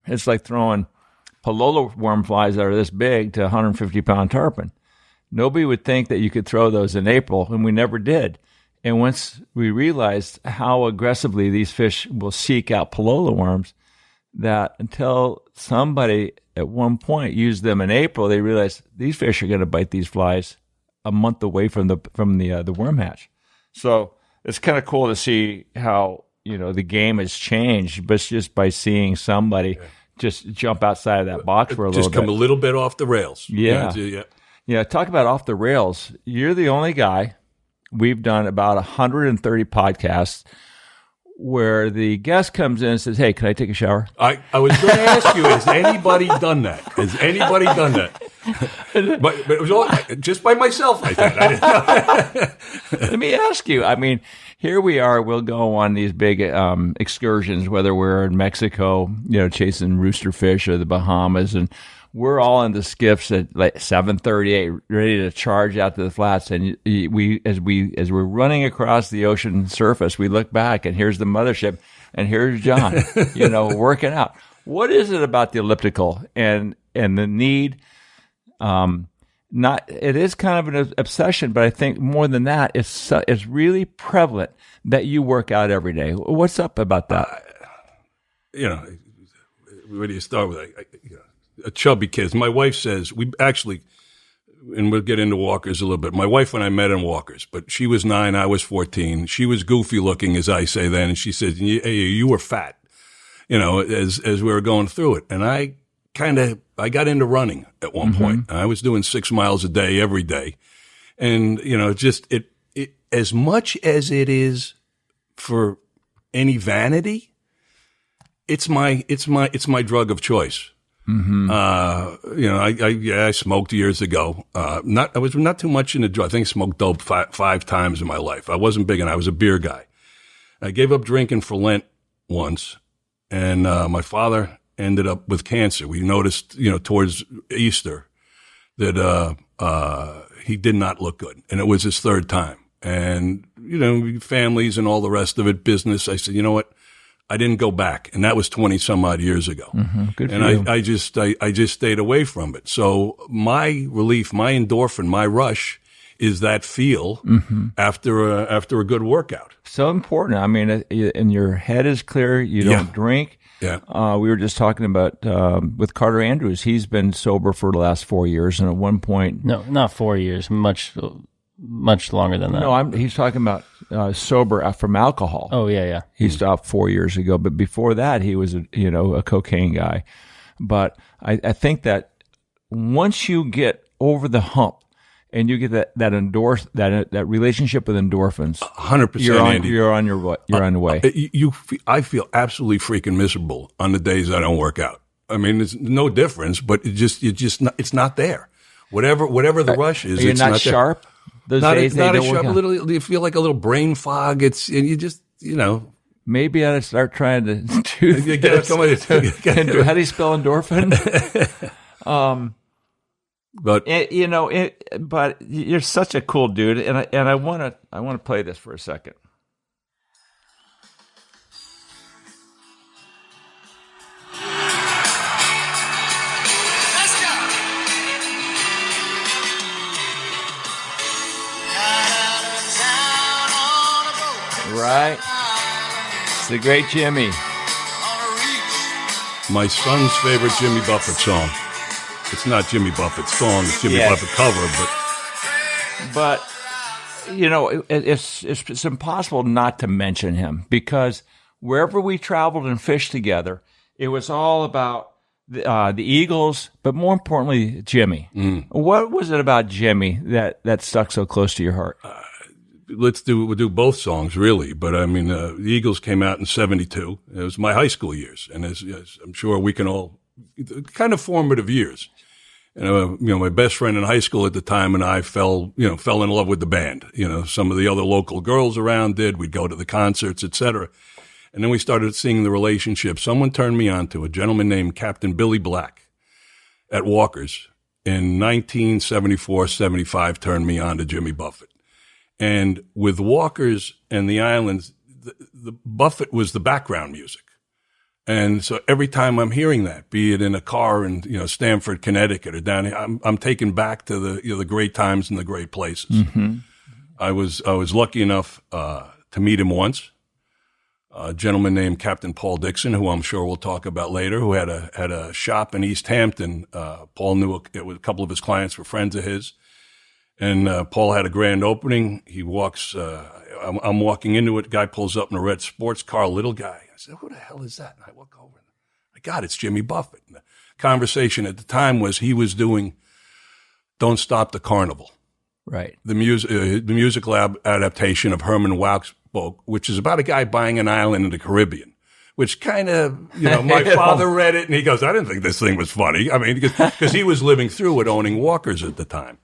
It's like throwing Palolo worm flies that are this big to 150-pound tarpon. Nobody would think that you could throw those in April, and we never did. And once we realized how aggressively these fish will seek out Palolo worms, that until somebody at one point used them in April, they realized these fish are going to bite these flies a month away from the worm hatch. So it's kind of cool to see how the game has changed, but just by seeing somebody just jump outside of that box for a little bit. Just come a little bit off the rails. Yeah, talk about off the rails. You're the only guy. We've done about 130 podcasts where the guest comes in and says, "Hey, can I take a shower?" I was going to ask you, has anybody done that? Has anybody done that? But it was all just by myself, I think. I didn't know. Let me ask you. I mean, here we are. We'll go on these big excursions, whether we're in Mexico, chasing rooster fish, or the Bahamas, and we're all in the skiffs at like 7:38, ready to charge out to the flats. And as we're running across the ocean surface, we look back, and here's the mothership, and here's John, working out. What is it about the elliptical and the need? It is kind of an obsession, but I think more than that, it's really prevalent that you work out every day. What's up about that? Where do you start with? A chubby kid. My wife says, and we'll get into walkers a little bit. My wife and I met in walkers, but she was 9, I was 14. She was goofy looking, as I say then, and she said, "Hey, you were fat," as we were going through it. And I got into running at one point. I was doing 6 miles a day every day. And, it as much as it is for any vanity, it's my drug of choice. I smoked years ago. I was not too much into drugs. I think I smoked dope five times in my life. I wasn't big, and I was a beer guy. I gave up drinking for Lent once, and my father ended up with cancer. We noticed, towards Easter that he did not look good, and it was his 3rd time. And families and all the rest of it, business. I said, you know what? I didn't go back, and that was 20 some odd years ago. Good for and you. I just stayed away from it. So my relief, my endorphin, my rush is that feel after a good workout. So important. I mean, and your head is clear. You don't drink. Yeah. We were just talking about with Carter Andrews. He's been sober for the last 4 years, and at one point, no, not 4 years, much longer than that. No, he's talking about sober from alcohol. Oh yeah. He stopped 4 years ago, but before that, he was a cocaine guy. But I think that once you get over the hump and you get that relationship with endorphins, 100%, you're on your way. I feel absolutely freaking miserable on the days I don't work out. I mean, there's no difference, but it's not there. Whatever the rush is, You're it's not not sharp. There. Those not days not they a don't sharp. work out. Little, you feel like a little brain fog. And you just Maybe I ought to start trying to do this. How do you spell endorphin? But but you're such a cool dude, and I want to play this for a second. Let's go. Right, it's the great Jimmy. my son's favorite Jimmy Buffett song. It's not Jimmy Buffett's song, it's Jimmy Buffett cover, but it's impossible not to mention him, because wherever we traveled and fished together, it was all about the Eagles, but more importantly, Jimmy. What was it about Jimmy that stuck so close to your heart? we'll do both songs, really. But I mean, the Eagles came out in '72. It was my high school years, and as I'm sure we can all, kind of formative years. And my best friend in high school at the time and I fell in love with the band. Some of the other local girls around did. We'd go to the concerts, etc. And then we started seeing the relationship. Someone turned me on to a gentleman named Captain Billy Black at Walker's in 1974-75, turned me on to Jimmy Buffett. And with Walker's and the Islands, the Buffett was the background music. And so every time I'm hearing that, be it in a car in Stamford, Connecticut, or down here, I'm taken back to the great times and the great places. Mm-hmm. I was lucky enough to meet him once. A gentleman named Captain Paul Dixon, who I'm sure we'll talk about later, who had a shop in East Hampton. Paul knew a couple of his clients were friends of his, and Paul had a grand opening. He walks. I'm walking into it. Guy pulls up in a red sports car, little guy. I said, "Who the hell is that?" And I walk over. My God, it's Jimmy Buffett. And the conversation at the time was he was doing "Don't Stop the Carnival." Right. The musical adaptation of Herman Wouk's book, which is about a guy buying an island in the Caribbean, which kind of, my father read it and he goes, I didn't think this thing was funny. I mean, because he was living through it, owning Walkers at the time.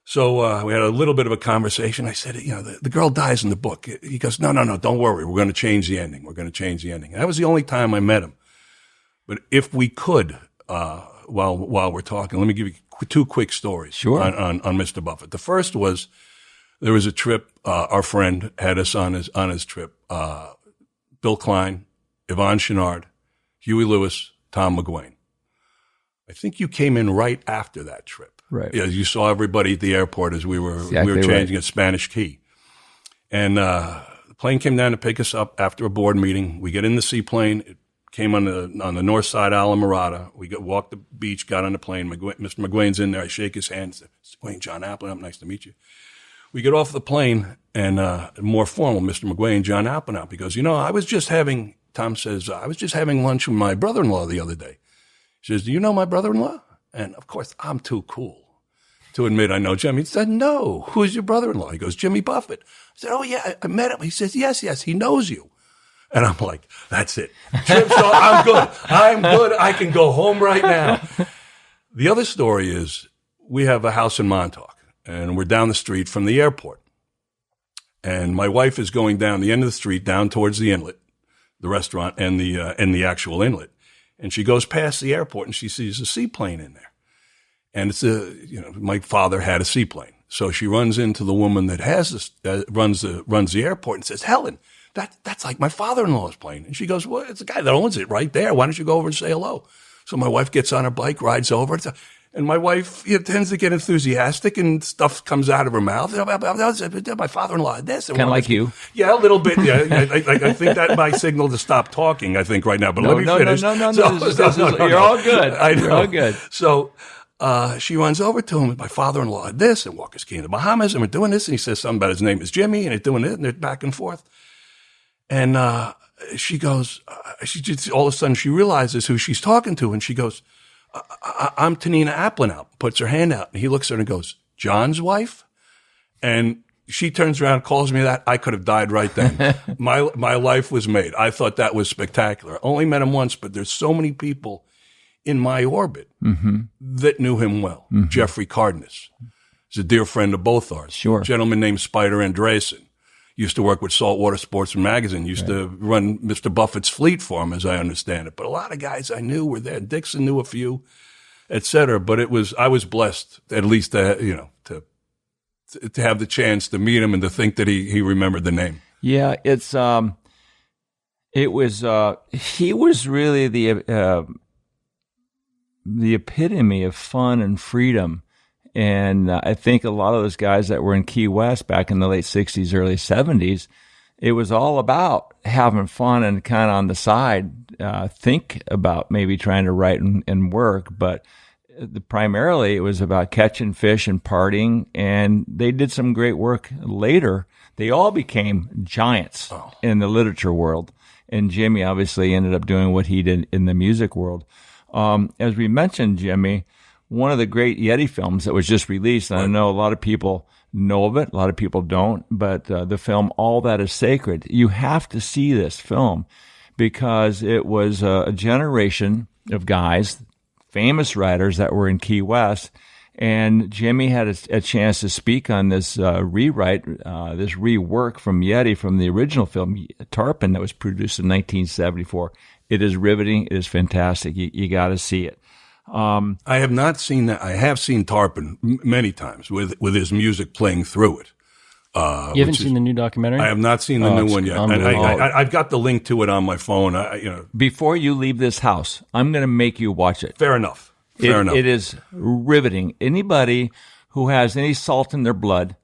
So we had a little bit of a conversation. I said, the girl dies in the book. He goes, no, don't worry. We're going to change the ending. And that was the only time I met him. But if we could, while we're talking, let me give you two quick stories on Mr. Buffett. The first was there was a trip. Our friend had us on his trip. Bill Klein, Yvonne Chouinard, Huey Lewis, Tom McGuane. I think you came in right after that trip. Right. Yeah, you saw everybody at the airport as we were changing at Spanish Key. And the plane came down to pick us up after a board meeting. We get in the seaplane. It came on the north side, Alamorada. We walked the beach, got on the plane. Mr. McGuane's in there. I shake his hand. Said, Mr. McGuane, John Abplanalp, nice to meet you. We get off the plane, and more formal, Mr. McGuane, John Abplanalp. He goes, Tom says, I was just having lunch with my brother-in-law the other day. He says, do you know my brother-in-law? And, of course, I'm too cool to admit I know Jimmy. He said, no, who's your brother-in-law? He goes, Jimmy Buffett. I said, oh, yeah, I met him. He says, yes, he knows you. And I'm like, that's it. Trip's all, I'm good. I can go home right now. The other story is we have a house in Montauk, and we're down the street from the airport. And my wife is going down the end of the street, down towards the inlet, the restaurant, and the actual inlet. And she goes past the airport, and she sees a seaplane in there. And it's my father had a seaplane. So she runs into the woman that has this, runs the airport and says, Helen, that's like my father-in-law's plane. And she goes, well, it's the guy that owns it right there. Why don't you go over and say hello? So my wife gets on her bike, rides over. And my wife tends to get enthusiastic and stuff comes out of her mouth. My father-in-law had this. Kind of like you. Yeah, a little bit. Yeah, I think that might signal to stop talking, I think, right now. But let me finish. No. You're all good. I know. You're all good. So she runs over to him. My father-in-law had this, and Walker's Key in the Bahamas, and we're doing this. And he says something about his name is Jimmy, and they're doing it, and they're back and forth. And she goes, all of a sudden she realizes who she's talking to, and she goes, I'm Tanina Abplanalp, puts her hand out, and he looks at her and goes, John's wife? And she turns around, calls me that. I could have died right then. My life was made. I thought that was spectacular. Only met him once, but there's so many people in my orbit that knew him well. Jeffrey Cardenas is a dear friend of both ours. Sure. A gentleman named Spider Andresen. Used to work with Saltwater Sportsman Magazine. Used to run Mr. Buffett's fleet for him, as I understand it. But a lot of guys I knew were there. Dixon knew a few, et cetera. But I was blessed, at least, to have the chance to meet him and to think that he remembered the name. Yeah, he was really the epitome of fun and freedom. And I think a lot of those guys that were in Key West back in the late 60s, early 70s, it was all about having fun and kind of on the side, think about maybe trying to write and work. But primarily it was about catching fish and partying. And they did some great work later. They all became giants in the literature world. And Jimmy obviously ended up doing what he did in the music world. As we mentioned, Jimmy, one of the great Yeti films that was just released, and I know a lot of people know of it, a lot of people don't, but the film All That Is Sacred, you have to see this film because it was a generation of guys, famous writers that were in Key West, and Jimmy had a chance to speak on this rewrite, this rework from Yeti from the original film, Tarpon, that was produced in 1974. It is riveting. It is fantastic. You got to see it. I have not seen that. I have seen Tarpon many times with his music playing through it. You haven't seen the new documentary? I have not seen the new one yet. And I've got the link to it on my phone. Before you leave this house, I'm going to make you watch it. Fair enough. It is riveting. Anybody who has any salt in their blood,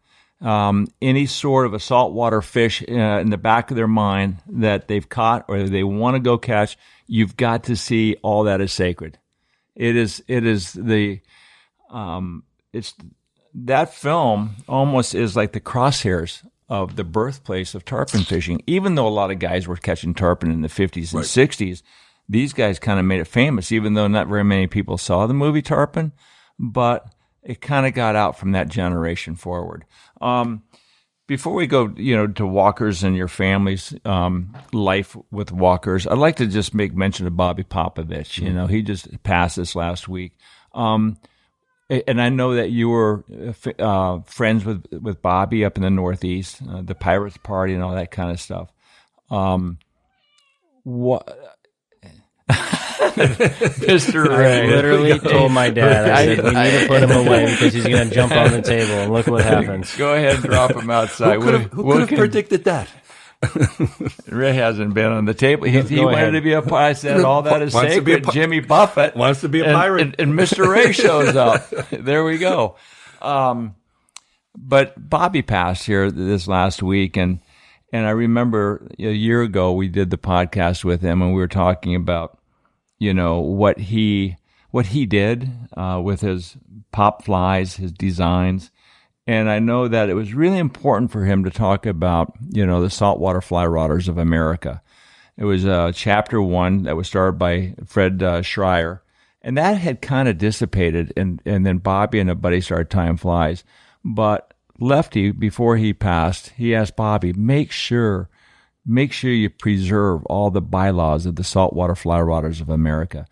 any sort of a saltwater fish in the back of their mind that they've caught or they want to go catch, you've got to see All That Is Sacred. It's that film almost is like the crosshairs of the birthplace of tarpon fishing. Even though a lot of guys were catching tarpon in the 50s and 60s, these guys kind of made it famous, even though not very many people saw the movie Tarpon, but it kind of got out from that generation forward. Before we go, to walkers and your family's life with walkers, I'd like to just make mention of Bobby Popovich. He just passed this last week. And I know that you were friends with Bobby up in the Northeast, the Pirates Party and all that kind of stuff. What, Mr. Ray? I literally told my dad, I said, we need to put him away because he's going to jump on the table, and look what happens. Go ahead and drop him outside. Who could have predicted that? Ray hasn't been on the table. He wanted to be a pirate. I said, All That Is Sacred. Jimmy Buffett wants to be a pirate. And Mr. Ray shows up. There we go. But Bobby passed here this last week, and I remember a year ago we did the podcast with him, and we were talking about, what he did with his pop flies, his designs. And I know that it was really important for him to talk about, the saltwater fly rodders of America. It was chapter 1 that was started by Fred Schreier. And that had kind of dissipated, and then Bobby and a buddy started tying flies. But Lefty, before he passed, he asked Bobby, make sure you preserve all the bylaws of the saltwater fly rodders of America.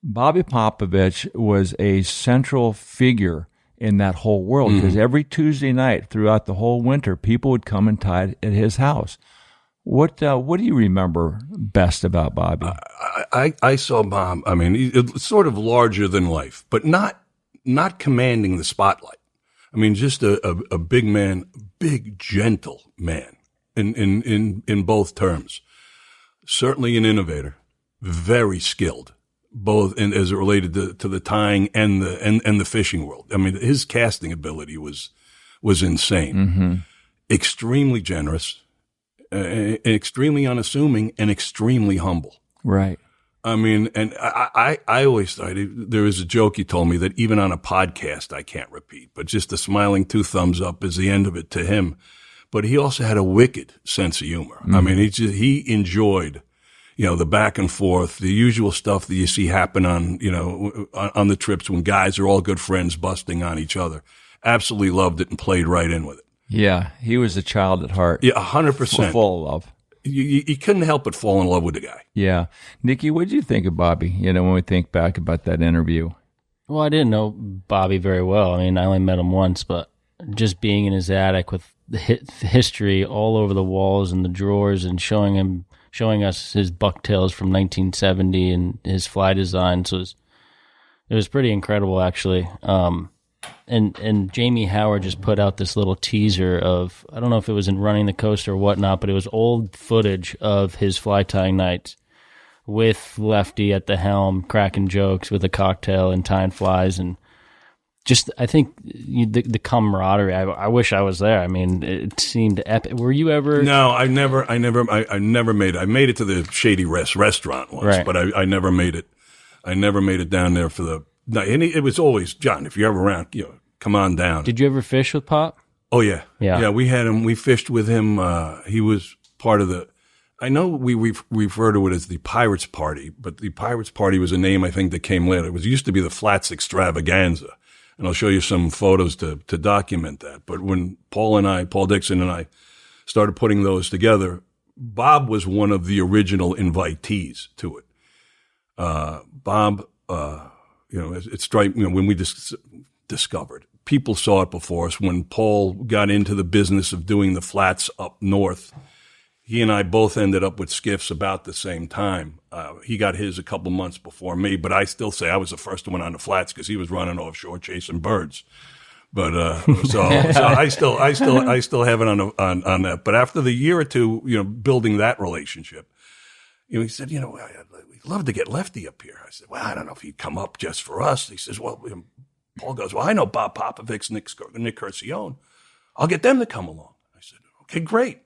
Bobby Popovich was a central figure in that whole world, because every Tuesday night throughout the whole winter, people would come and tide at his house. What do you remember best about Bobby? I saw Bob. I mean, it's sort of larger than life, but not commanding the spotlight. I mean, just a big man, big gentle man in both terms. Certainly an innovator, very skilled, both as it related to the tying and the fishing world. I mean, his casting ability was insane. Extremely generous, extremely unassuming, and extremely humble. Right. I mean, and I always thought there was a joke he told me that even on a podcast I can't repeat, but just the smiling 2 thumbs up is the end of it to him. But he also had a wicked sense of humor. I mean, he enjoyed, the back and forth, the usual stuff that you see happen on the trips when guys are all good friends busting on each other. Absolutely loved it and played right in with it. Yeah, he was a child at heart. Yeah, 100%. Full of love. You couldn't help but fall in love with the guy. Yeah. Nikki, what did you think of Bobby, when we think back about that interview? Well, I didn't know Bobby very well. I mean, I only met him once, but just being in his attic with the history all over the walls and the drawers, and showing us his bucktails from 1970 and his fly designs it was pretty incredible, actually. And Jamie Howard just put out this little teaser of, I don't know if it was in Running the Coast or whatnot, but it was old footage of his fly tying nights with Lefty at the helm, cracking jokes with a cocktail and tying flies. And just, I think the camaraderie, I wish I was there. I mean, it seemed epic. Were you ever? No, I never made it. I made it to the Shady restaurant once, right. But I never made it. I never made it down there for the, no, and it was always, John, if you're ever around, come on down. Did you ever fish with Pop? Oh, yeah. Yeah. Yeah, we had him. We fished with him. He was part of the, I know we refer to it as the Pirates Party, but the Pirates Party was a name I think that came later. It used to be the Flats Extravaganza, and I'll show you some photos to document that. But when Paul Dixon and I started putting those together, Bob was one of the original invitees to it. Bob, it's when we discovered. People saw it before us. When Paul got into the business of doing the flats up north, he and I both ended up with skiffs about the same time. He got his a couple months before me, but I still say I was the first one on the flats because he was running offshore chasing birds. But so I still have it on that. But after the year or two, building that relationship, he said, we'd love to get Lefty up here. I said, well, I don't know if he'd come up just for us. He says, well, Paul goes, well, I know Bob Popovics, Nick Curcione. I'll get them to come along. I said, okay, great.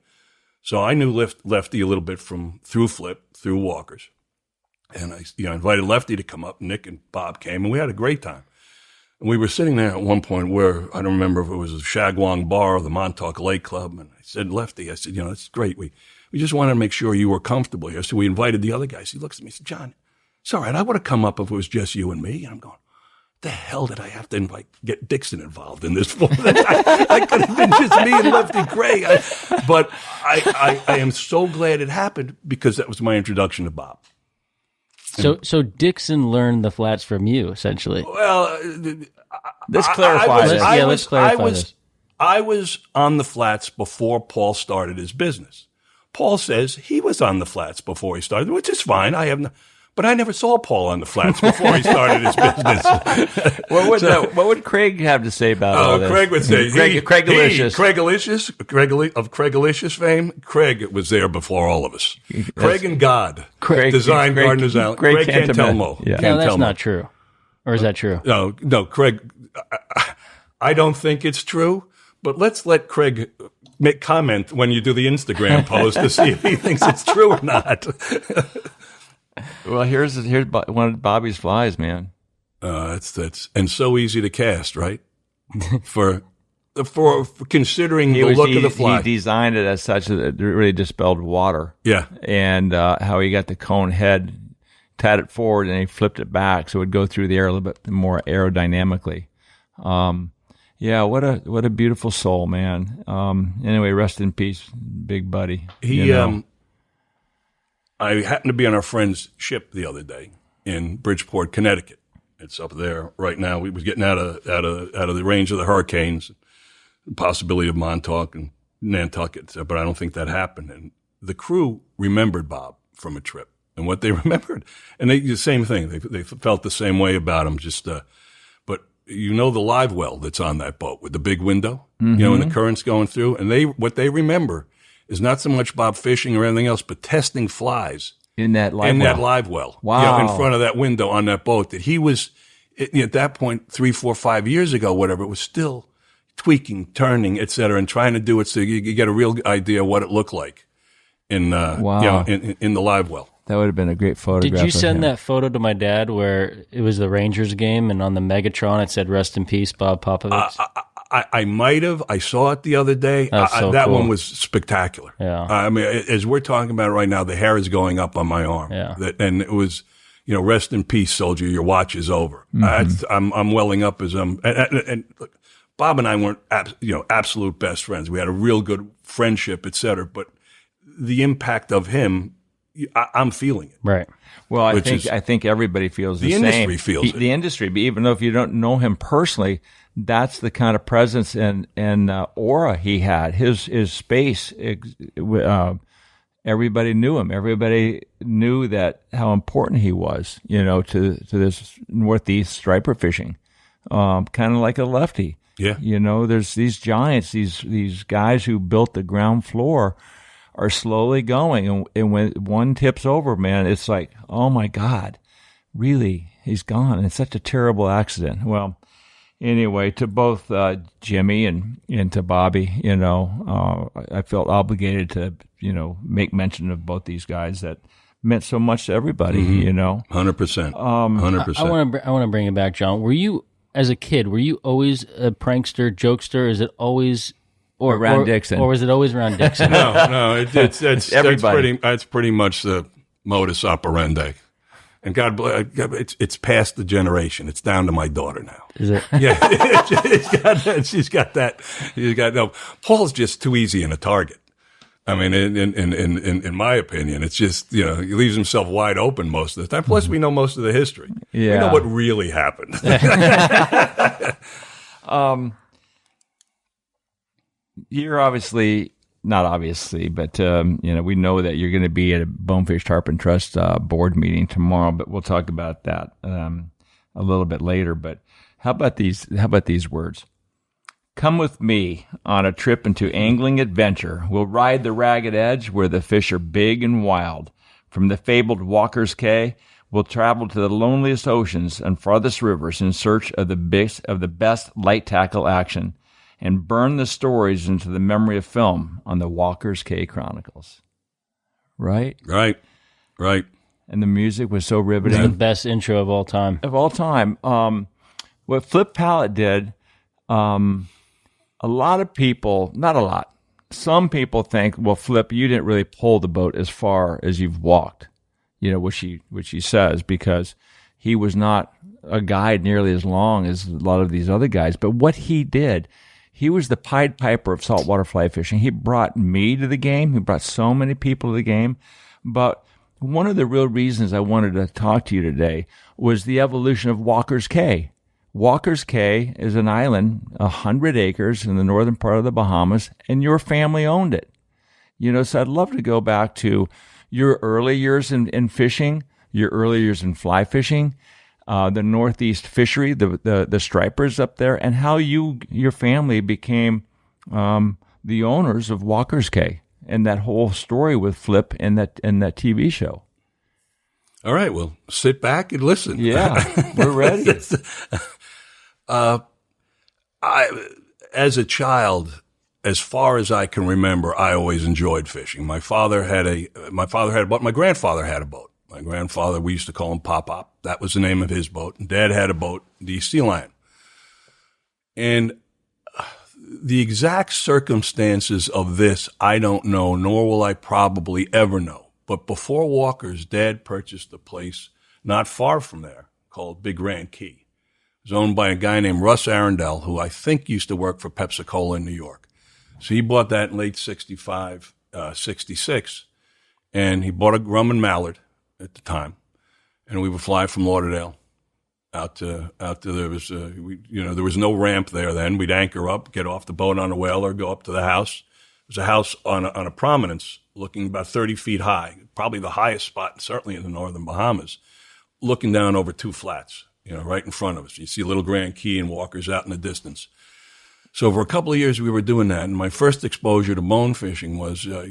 So I knew Lefty a little bit through Flip, through Walkers. And I invited Lefty to come up. Nick and Bob came, and we had a great time. And we were sitting there at one point where, I don't remember if it was a Shagwong Bar or the Montauk Lake Club. And I said, Lefty, it's great. We just wanted to make sure you were comfortable here. So we invited the other guys. He looks at me and said, John, it's all right. I would have come up if it was just you and me. And I'm going, the hell did I have to get Dixon involved in this for? I could have been just me and Lefty Kreh. But I am so glad it happened because that was my introduction to Bob. So Dixon learned the flats from you, essentially. Well, let's clarify this. Let's clarify this. I was on the flats before Paul started his business. Paul says he was on the flats before he started, which is fine. But I never saw Paul on the flats before he started his business. What would Craig have to say about all this? Craig would say, Craigalicious. Of Craigalicious fame, Craig was there before all of us. Craig and God designed Cardenas Island. Craig can't tell Mo. Yeah. No, that's not true. Or is that true? No, Craig, I don't think it's true, but let's let Craig comment when you do the Instagram post to see if he thinks it's true or not. Well, here's one of Bobby's flies, man. That's and so easy to cast, right? for considering the look of the fly. He designed it as such that it really dispelled water. Yeah, and how he got the cone head, tied it forward, and he flipped it back so it would go through the air a little bit more aerodynamically. Yeah, what a beautiful soul, man. Anyway, rest in peace, big buddy. I happened to be on our friend's ship the other day in Bridgeport, Connecticut. It's up there right now. We was getting out of the range of the hurricanes, the possibility of Montauk and Nantucket, but I don't think that happened. And the crew remembered Bob from a trip, and what they remembered, and the same thing. They felt the same way about him. But the live well that's on that boat with the big window, and the currents going through, and what they remember is not so much Bob fishing or anything else, but testing flies in that live well. Wow. In front of that window on that boat that he was, at that point, 3, 4, 5 years ago, whatever, it was still tweaking, turning, et cetera, and trying to do it so you get a real idea of what it looked like in the live well. That would have been a great photograph. Did you send that photo to my dad where it was the Rangers game and on the Megatron it said, "Rest in peace, Bob Popovics"? I might have. I saw it the other day. That one was spectacular. Yeah. I mean, as we're talking about it right now, the hair is going up on my arm. Yeah. And it was, rest in peace, soldier. Your watch is over. I'm welling up as and look, Bob and I weren't absolute best friends. We had a real good friendship, et cetera. But the impact of him, I'm feeling it. Right. Well, I think everybody feels the same. The industry feels it. The industry, even though if you don't know him personally, that's the kind of presence and aura he had. His space. Everybody knew him. Everybody knew that how important he was. To this Northeast striper fishing, kind of like a Lefty. Yeah. There's these giants, these guys who built the ground floor, are slowly going, and when one tips over, man, it's like, oh my God, really, he's gone. And it's such a terrible accident. Well, anyway, to both Jimmy and to Bobby, I felt obligated to, make mention of both these guys that meant so much to everybody. 100%. 100%. I want to bring it back, John. Were you, as a kid, always a prankster, jokester? Is it always around Dixon, or was it always around Dixon? No, it's everybody. That's pretty much the modus operandi. And God bless, it's past the generation. It's down to my daughter now. Is it? Yeah, she's got that. No. Paul's just too easy in a target. I mean, in my opinion, it's just he leaves himself wide open most of the time. Plus, we know most of the history. Yeah. We know what really happened. You're not obviously, but we know that you're going to be at a Bonefish Tarpon Trust board meeting tomorrow. But we'll talk about that a little bit later. But how about these words? Come with me on a trip into angling adventure. We'll ride the ragged edge where the fish are big and wild. From the fabled Walker's Cay, we'll travel to the loneliest oceans and farthest rivers in search of the best light tackle action and burn the stories into the memory of film on the Walker's Cay Chronicles. Right? Right. And the music was so riveting. It's the best intro of all time. What Flip Pallot did, a lot of people, not a lot, some people think, well, Flip, you didn't really pull the boat as far as you've walked, which he says, because he was not a guide nearly as long as a lot of these other guys. But what he did, he was the Pied Piper of saltwater fly fishing. He brought me to the game. He brought so many people to the game. But one of the real reasons I wanted to talk to you today was the evolution of Walker's Cay. Walker's Cay is an island, 100 acres in the northern part of the Bahamas, and your family owned it. So I'd love to go back to your early years in fishing, your early years in fly fishing, the Northeast fishery, the stripers up there, and how your family became the owners of Walker's Cay, and that whole story with Flip and that TV show. All right, well, sit back and listen. Yeah, we're ready. As a child, as far as I can remember, I always enjoyed fishing. My grandfather had a boat. My grandfather had a boat. My grandfather, we used to call him Pop. That was the name of his boat. And Dad had a boat, the Sea Lion. And the exact circumstances of this, I don't know, nor will I probably ever know. But before Walker's, Dad purchased a place not far from there called Big Grand Key. It was owned by a guy named Russ Arundel, who I think used to work for Pepsi-Cola in New York. So he bought that in late 65, 66, and he bought a Grumman Mallard at the time, and we would fly from Lauderdale out to there was no ramp there then. We'd anchor up, get off the boat on a whaler, go up to the house. It was a house on a prominence looking about 30 feet high, probably the highest spot, certainly in the northern Bahamas, looking down over two flats, right in front of us. You see Little Grand Key and Walker's out in the distance. So for a couple of years we were doing that, and my first exposure to bone fishing was, a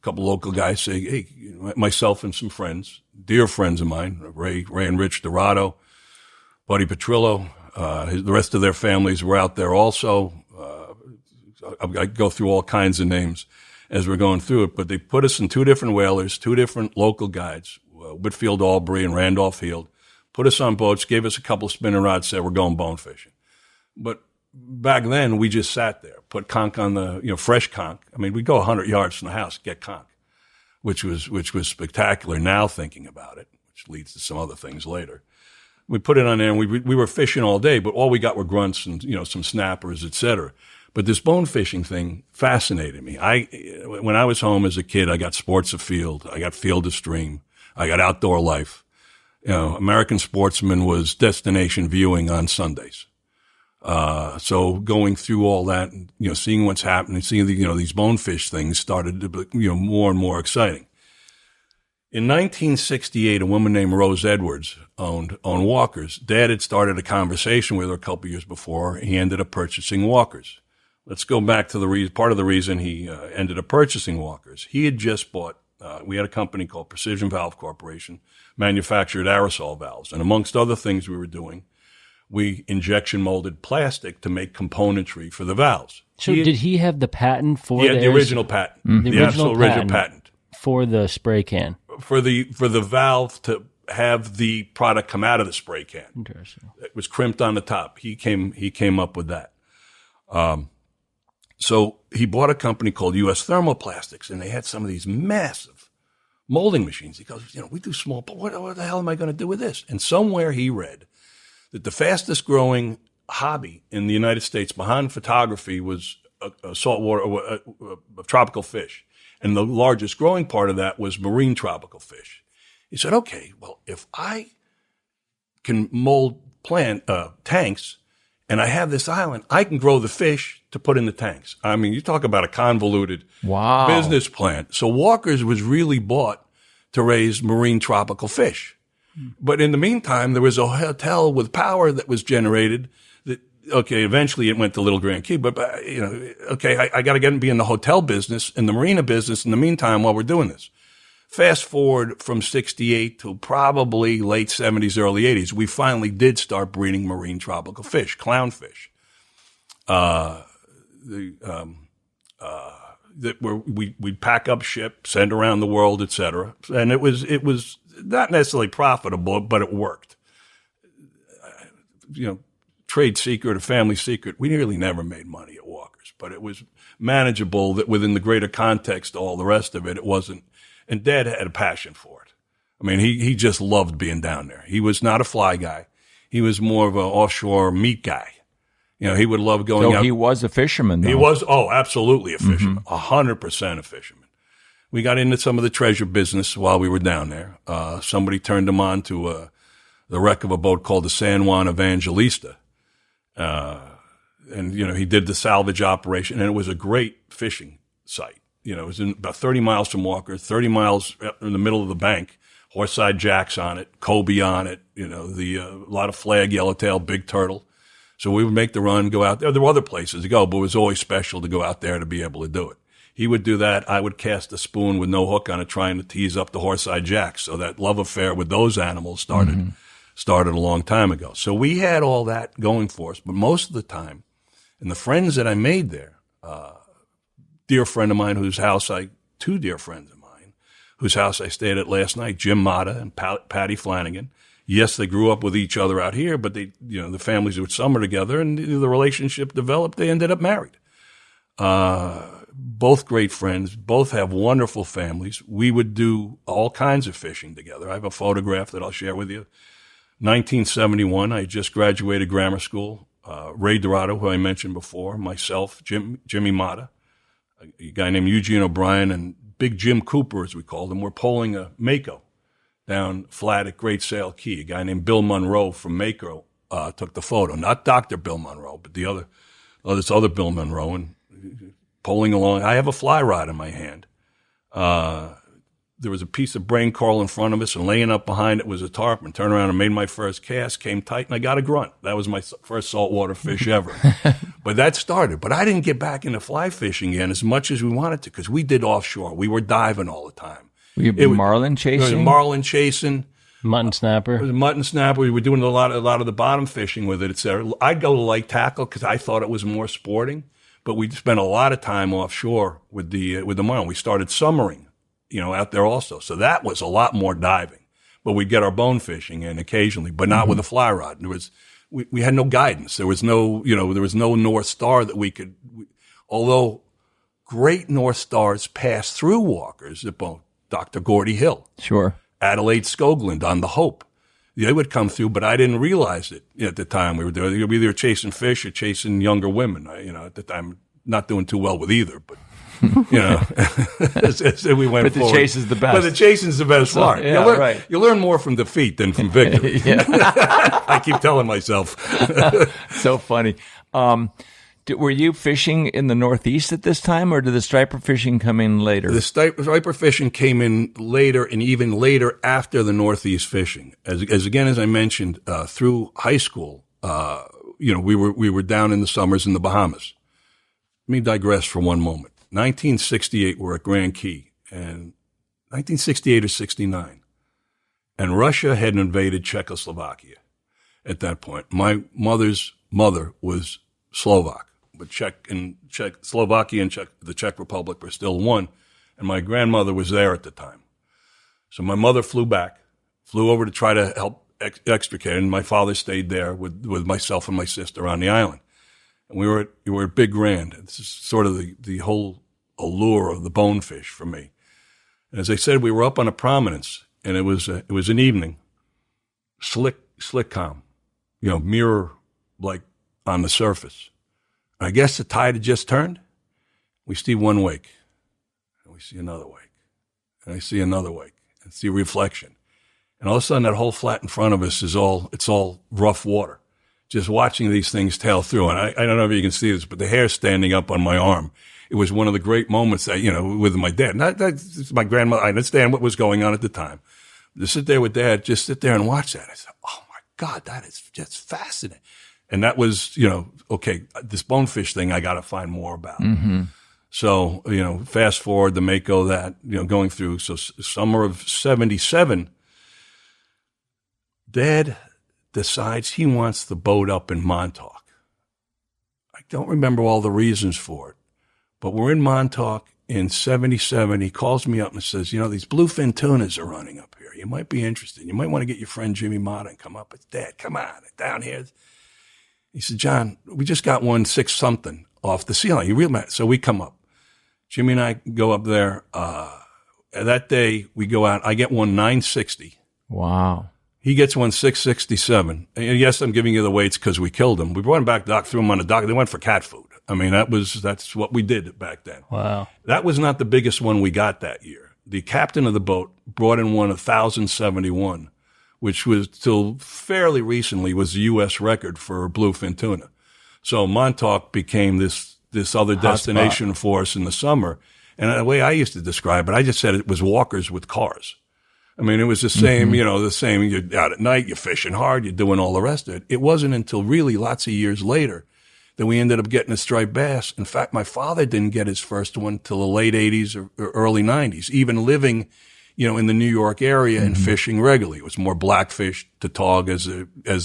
couple of local guys saying, hey, myself and some friends, dear friends of mine, Ray and Rich Dorado, Buddy Petrillo, the rest of their families were out there also. I go through all kinds of names as we're going through it, but they put us in two different whalers, two different local guides, Whitfield Albury and Randolph Field, put us on boats, gave us a couple of spinning rods, said we're going bone fishing. But back then, we just sat there, put conch on the, fresh conch. I mean, we'd go 100 yards from the house, get conch, which was spectacular now thinking about it, which leads to some other things later. We put it on there and we were fishing all day, but all we got were grunts and, some snappers, et cetera. But this bone fishing thing fascinated me. When I was home as a kid, I got sports afield. I got field of stream. I got outdoor life. American Sportsman was destination viewing on Sundays. So going through all that, and, seeing what's happening, seeing these bonefish things started to be, more and more exciting. In 1968, a woman named Rose Edwards owned Walker's. Dad had started a conversation with her a couple years before. He ended up purchasing Walker's. Let's go back to part of the reason he ended up purchasing Walker's. He had just bought, we had a company called Precision Valve Corporation, manufactured aerosol valves. And amongst other things we were doing, we injection molded plastic to make componentry for the valves. So did he have the patent for the original patent? Mm-hmm. The original patent. For the spray can? For the valve to have the product come out of the spray can. Interesting. It was crimped on the top. He came up with that. So he bought a company called U.S. Thermoplastics, and they had some of these massive molding machines. He goes, we do small, but what the hell am I going to do with this? And somewhere he read that the fastest growing hobby in the United States behind photography was saltwater, tropical fish. And the largest growing part of that was marine tropical fish. He said, okay, well, if I can mold tanks and I have this island, I can grow the fish to put in the tanks. I mean, you talk about a convoluted business plan. So Walker's was really bought to raise marine tropical fish. But in the meantime, there was a hotel with power that was generated that okay, eventually it went to Little Grand Key, but okay, I got to get and be in the hotel business and the marina business in the meantime while we're doing this. Fast forward from 68 to probably late 70s, early 80s, we finally did start breeding marine tropical fish, clownfish. We'd pack up ship, send around the world, etc. And it was not necessarily profitable, but it worked. Trade secret or family secret, we nearly never made money at Walker's, but it was manageable that within the greater context of all the rest of it, it wasn't. And Dad had a passion for it. I mean, he just loved being down there. He was not a fly guy. He was more of an offshore meat guy. He would love going out. So he was a fisherman, though. He was, absolutely a fisherman, 100% a fisherman. We got into some of the treasure business while we were down there. Somebody turned him on to the wreck of a boat called the San Juan Evangelista. And he did the salvage operation, and it was a great fishing site. It was about 30 miles from Walker, 30 miles in the middle of the bank, horseside jacks on it, cobia on it, a lot of flag, yellowtail, big turtle. So we would make the run, go out there. There were other places to go, but it was always special to go out there to be able to do it. He would do that. I would cast a spoon with no hook on it, trying to tease up the horseside jacks. So that love affair with those animals started a long time ago. So we had all that going for us, but most of the time, and the friends that I made there, dear friend of mine two dear friends of mine, whose house I stayed at last night, Jim Mata and Patty Flanagan. Yes, they grew up with each other out here, but they, the families would summer together and the relationship developed. They ended up married. Both great friends, both have wonderful families. We would do all kinds of fishing together. I have a photograph that I'll share with you. 1971, I just graduated grammar school. Ray Dorado, who I mentioned before, myself, Jimmy Mata, a guy named Eugene O'Brien, and Big Jim Cooper, as we called him. We're pulling a Mako down flat at Great Sail Key. A guy named Bill Monroe from Mako took the photo. Not Dr. Bill Monroe, but this other Bill Monroe, and pulling along. I have a fly rod in my hand. There was a piece of brain coral in front of us, and laying up behind it was a tarpon. Turned around and made my first cast, came tight, and I got a grunt. That was my first saltwater fish ever. But that started. But I didn't get back into fly fishing again as much as we wanted to because we did offshore. We were diving all the time. Were you marlin chasing? Marlin chasing. Mutton snapper. It was mutton snapper. We were doing a lot of the bottom fishing with it, et cetera. I'd go to light tackle because I thought it was more sporting. But we spent a lot of time offshore with the marlin. We started summering, out there also. So that was a lot more diving. But we'd get our bone fishing in occasionally, but not with a fly rod. We had no guidance. There was no North Star that we could, although great North Stars passed through Walker's at both Dr. Gordy Hill. Sure. Adelaide Skoglund on the Hope. They would come through, but I didn't realize it at the time we were there. They were either chasing fish or chasing younger women. At the time, not doing too well with either, but as we went forward. But the chase is the best. But the chase is the best part. Yeah, you learn more from defeat than from victory. I keep telling myself. So funny. Were you fishing in the Northeast at this time, or did the striper fishing come in later? The striper fishing came in later, and even later after the Northeast fishing. As I mentioned, through high school, we were down in the summers in the Bahamas. Let me digress for one moment. 1968, we're at Grand Key, and 1968 or 69, and Russia had invaded Czechoslovakia at that point. My mother's mother was Slovak, but Czechoslovakia and the Czech Republic were still one, and my grandmother was there at the time. So my mother flew over to try to help extricate, and my father stayed there with myself and my sister on the island. And we were at Big Grand. This is sort of the whole allure of the bonefish for me. And as I said, we were up on a prominence, and it was an evening, slick calm, mirror like on the surface. I guess the tide had just turned. We see one wake, and we see another wake, and I see another wake, and see a reflection. And all of a sudden, that whole flat in front of us it's all rough water. Just watching these things tail through. And I don't know if you can see this, but the hair standing up on my arm. It was one of the great moments that, with my dad. That's my grandmother. I understand what was going on at the time. To sit there with Dad, just sit there and watch that. I said, oh my God, that is just fascinating. And that was, okay, this bonefish thing I got to find more about. So, fast forward the Mako that, going through. So summer of 77, Dad decides he wants the boat up in Montauk. I don't remember all the reasons for it, but we're in Montauk in 77. He calls me up and says, these bluefin tunas are running up here. You might be interested. You might want to get your friend Jimmy Mata and come up. It's Dad, come on, down here. He said, John, we just got 1.6-something off the ceiling. You real mad? So we come up. Jimmy and I go up there. That day we go out. I get 960. Wow. He gets 667. And yes, I'm giving you the weights because we killed him. We brought him back, dock, threw him on the dock. They went for cat food. I mean, that's what we did back then. Wow. That was not the biggest one we got that year. The captain of the boat brought in 1,071, which was till fairly recently was the U.S. record for bluefin tuna. So Montauk became this other destination for us in the summer. And the way I used to describe it, I just said it was walkers with cars. I mean, it was the same, the same. You're out at night, you're fishing hard, you're doing all the rest of it. It wasn't until really lots of years later that we ended up getting a striped bass. In fact, my father didn't get his first one till the late 80s or early 90s, even living, in the New York area and fishing regularly. It was more blackfish, tautog as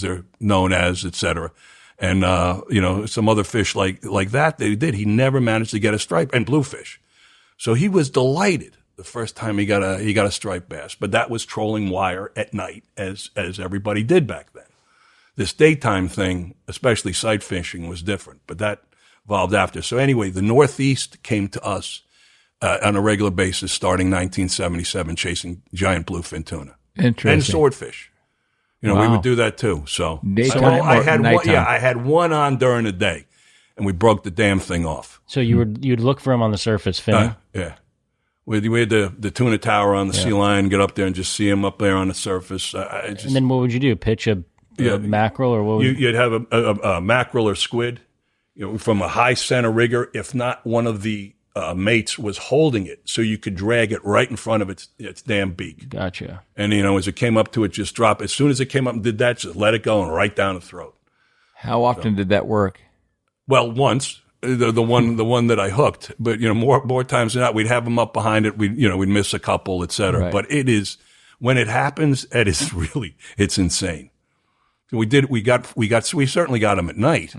they're known as, et cetera. And, some other fish like that they did. He never managed to get a stripe, and bluefish. So he was delighted the first time he got a striped bass, but that was trolling wire at night as everybody did back then. This daytime thing, especially sight fishing, was different, but that evolved after. So anyway, the Northeast came to us on a regular basis starting 1977, chasing giant bluefin tuna. Interesting. And swordfish. We would do that too. So daytime I had nighttime? one, I had one on during the day, and we broke the damn thing off. So you'd look for him on the surface, finning? Yeah. We had the tuna tower on the sea line, get up there and just see him up there on the surface. And then what would you do? Pitch a mackerel, or what would you'd have a mackerel or squid, from a high center rigger. If not, one of the mates was holding it, so you could drag it right in front of its damn beak. Gotcha. And as it came up to it, just drop. As soon as it came up and did that, just let it go and right down the throat. How often did that work? Well, once. The one that I hooked, but more times than not, we'd have them up behind it. We'd miss a couple, et cetera. Right. But it is, when it happens, it's insane. We certainly got them at night,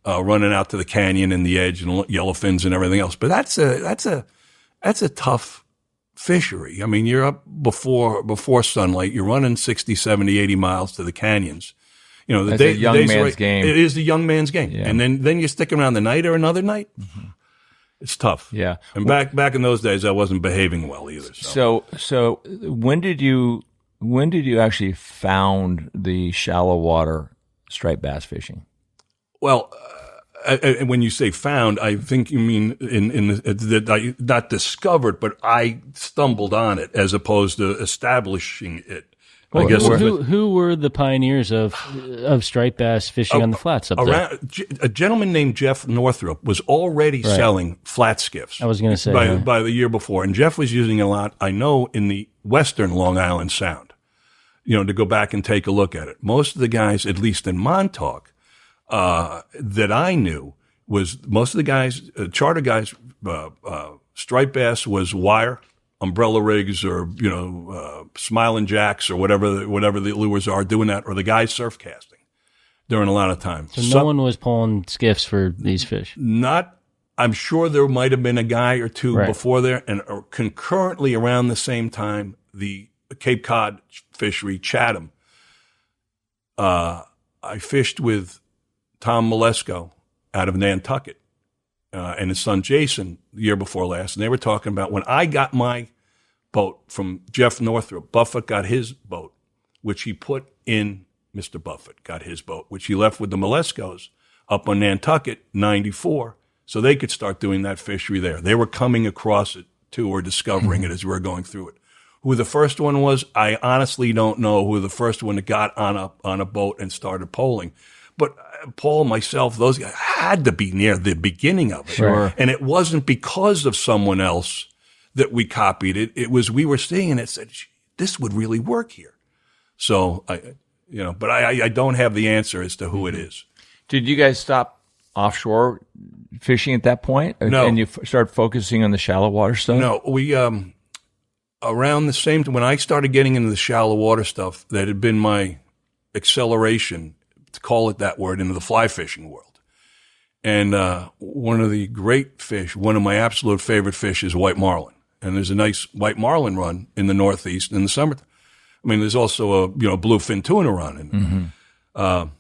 running out to the canyon and the edge and yellowfins and everything else. But that's a tough fishery. I mean, you're up before sunlight. You're running 60, 70, 80 miles to the canyons. It's a young man's game. It is the young man's game. Yeah. And then you stick around the night or another night. It's tough. Yeah. And back in those days, I wasn't behaving well either. So when did you actually found the shallow water striped bass fishing? Well, when you say found, I think you mean that I not discovered, but I stumbled on it as opposed to establishing it. Well, I guess who were the pioneers of striped bass fishing on the flats up there? A gentleman named Jeff Northrup was already selling flat skiffs. I was going to say by the year before, and Jeff was using a lot. I know in the western Long Island Sound, to go back and take a look at it. Most of the guys, at least in Montauk, that I knew, was most of the guys, charter guys, striped bass was wire, umbrella rigs, or smiling jacks, or whatever the lures are, doing that, or the guys surf casting during a lot of time. So no one was pulling skiffs for these fish. I'm sure there might have been a guy or two before there, and concurrently around the same time, the Cape Cod fishery, Chatham. I fished with Tom Malesko out of Nantucket. And his son Jason the year before last, and they were talking about when I got my boat from Jeff Northrup, Buffett got his boat, which he put in. Mr. Buffett got his boat, which he left with the Maleskos up on Nantucket, 94, so they could start doing that fishery there. They were coming across it too, or discovering it as we were going through it. Who the first one was, I honestly don't know who the first one that got on a boat and started polling. But Paul, myself, those guys had to be near the beginning of it. Sure. And it wasn't because of someone else that we copied it. It was, we were seeing it and said, this would really work here. So, but I don't have the answer as to who it is. Did you guys stop offshore fishing at that point? No. And you start focusing on the shallow water stuff? No, we around the same time when I started getting into the shallow water stuff, that had been my acceleration, to call it that word, into the fly fishing world. And one of the great fish, one of my absolute favorite fish, is white marlin. And there's a nice white marlin run in the Northeast in the summer. I mean, there's also a bluefin tuna run in there.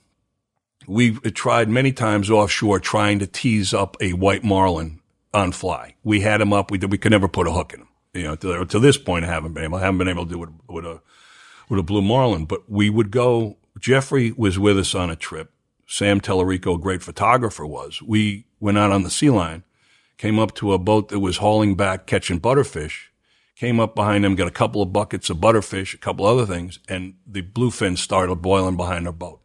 We've tried many times offshore trying to tease up a white marlin on fly. We had him up. We could never put a hook in him. To this point, I haven't been able to do it with a blue marlin. But we would go. Jeffrey was with us on a trip. Sam Tellerico, a great photographer, was. We went out on the sea line, came up to a boat that was hauling back, catching butterfish. Came up behind them, got a couple of buckets of butterfish, a couple other things, and the bluefin started boiling behind our boat.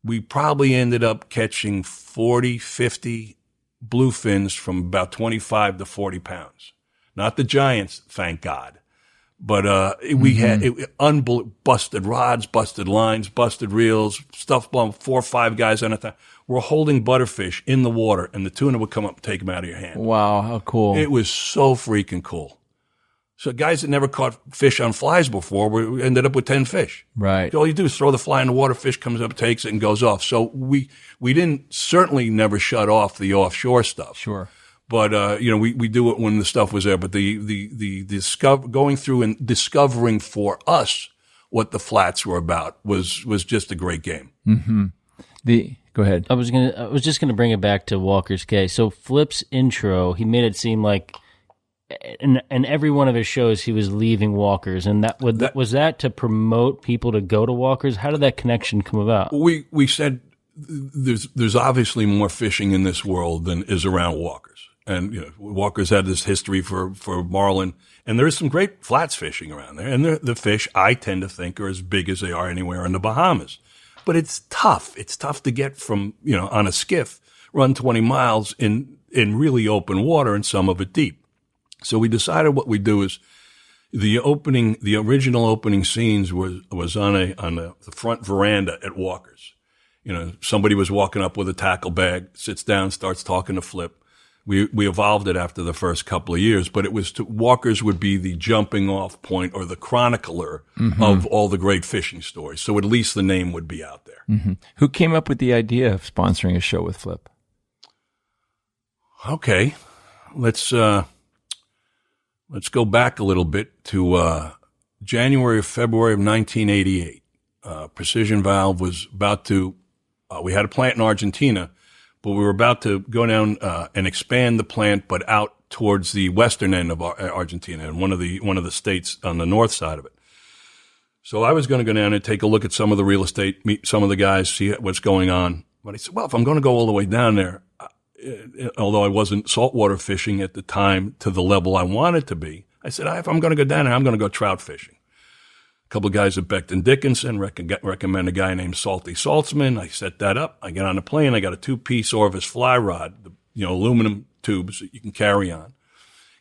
We probably ended up catching 40, 50 bluefins from about 25 to 40 pounds. Not the giants, thank God. But we had busted rods, busted lines, busted reels, stuff blown, 4 or 5 guys on a time. We're holding butterfish in the water, and the tuna would come up and take them out of your hand. Wow, how cool. It was so freaking cool. So guys that never caught fish on flies before we ended up with 10 fish. Right. All you do is throw the fly in the water, fish comes up, takes it, and goes off. So we didn't certainly never shut off the offshore stuff. Sure. But we do it when the stuff was there. But going through and discovering for us what the flats were about was just a great game. Mm-hmm. Go ahead. I was just gonna bring it back to Walker's Cay. So Flip's intro, he made it seem like in every one of his shows he was leaving Walker's, and was that to promote people to go to Walker's? How did that connection come about? We said there's obviously more fishing in this world than is around Walker's. And Walker's had this history for marlin, and there is some great flats fishing around there. And the fish, I tend to think, are as big as they are anywhere in the Bahamas. But it's tough. It's tough to get from on a skiff, run 20 miles in really open water, and some of it deep. So we decided what we do is the original opening scenes was on the front veranda at Walker's. Somebody was walking up with a tackle bag, sits down, starts talking to Flip. We evolved it after the first couple of years, but it was Walker's would be the jumping off point or the chronicler of all the great fishing stories. So at least the name would be out there. Mm-hmm. Who came up with the idea of sponsoring a show with Flip? Okay, let's go back a little bit to January or February of 1988. Precision Valve was about to. We had a plant in Argentina. But we were about to go down and expand the plant, but out towards the western end of Argentina, and one of the states on the north side of it. So I was going to go down and take a look at some of the real estate, meet some of the guys, see what's going on. But I said, well, if I'm going to go all the way down there, although I wasn't saltwater fishing at the time to the level I wanted to be, I said, if I'm going to go down there, I'm going to go trout fishing. A couple of guys at Becton Dickinson recommend a guy named Salty Saltzman. I set that up. I get on the plane. I got a 2-piece Orvis fly rod, aluminum tubes that you can carry on.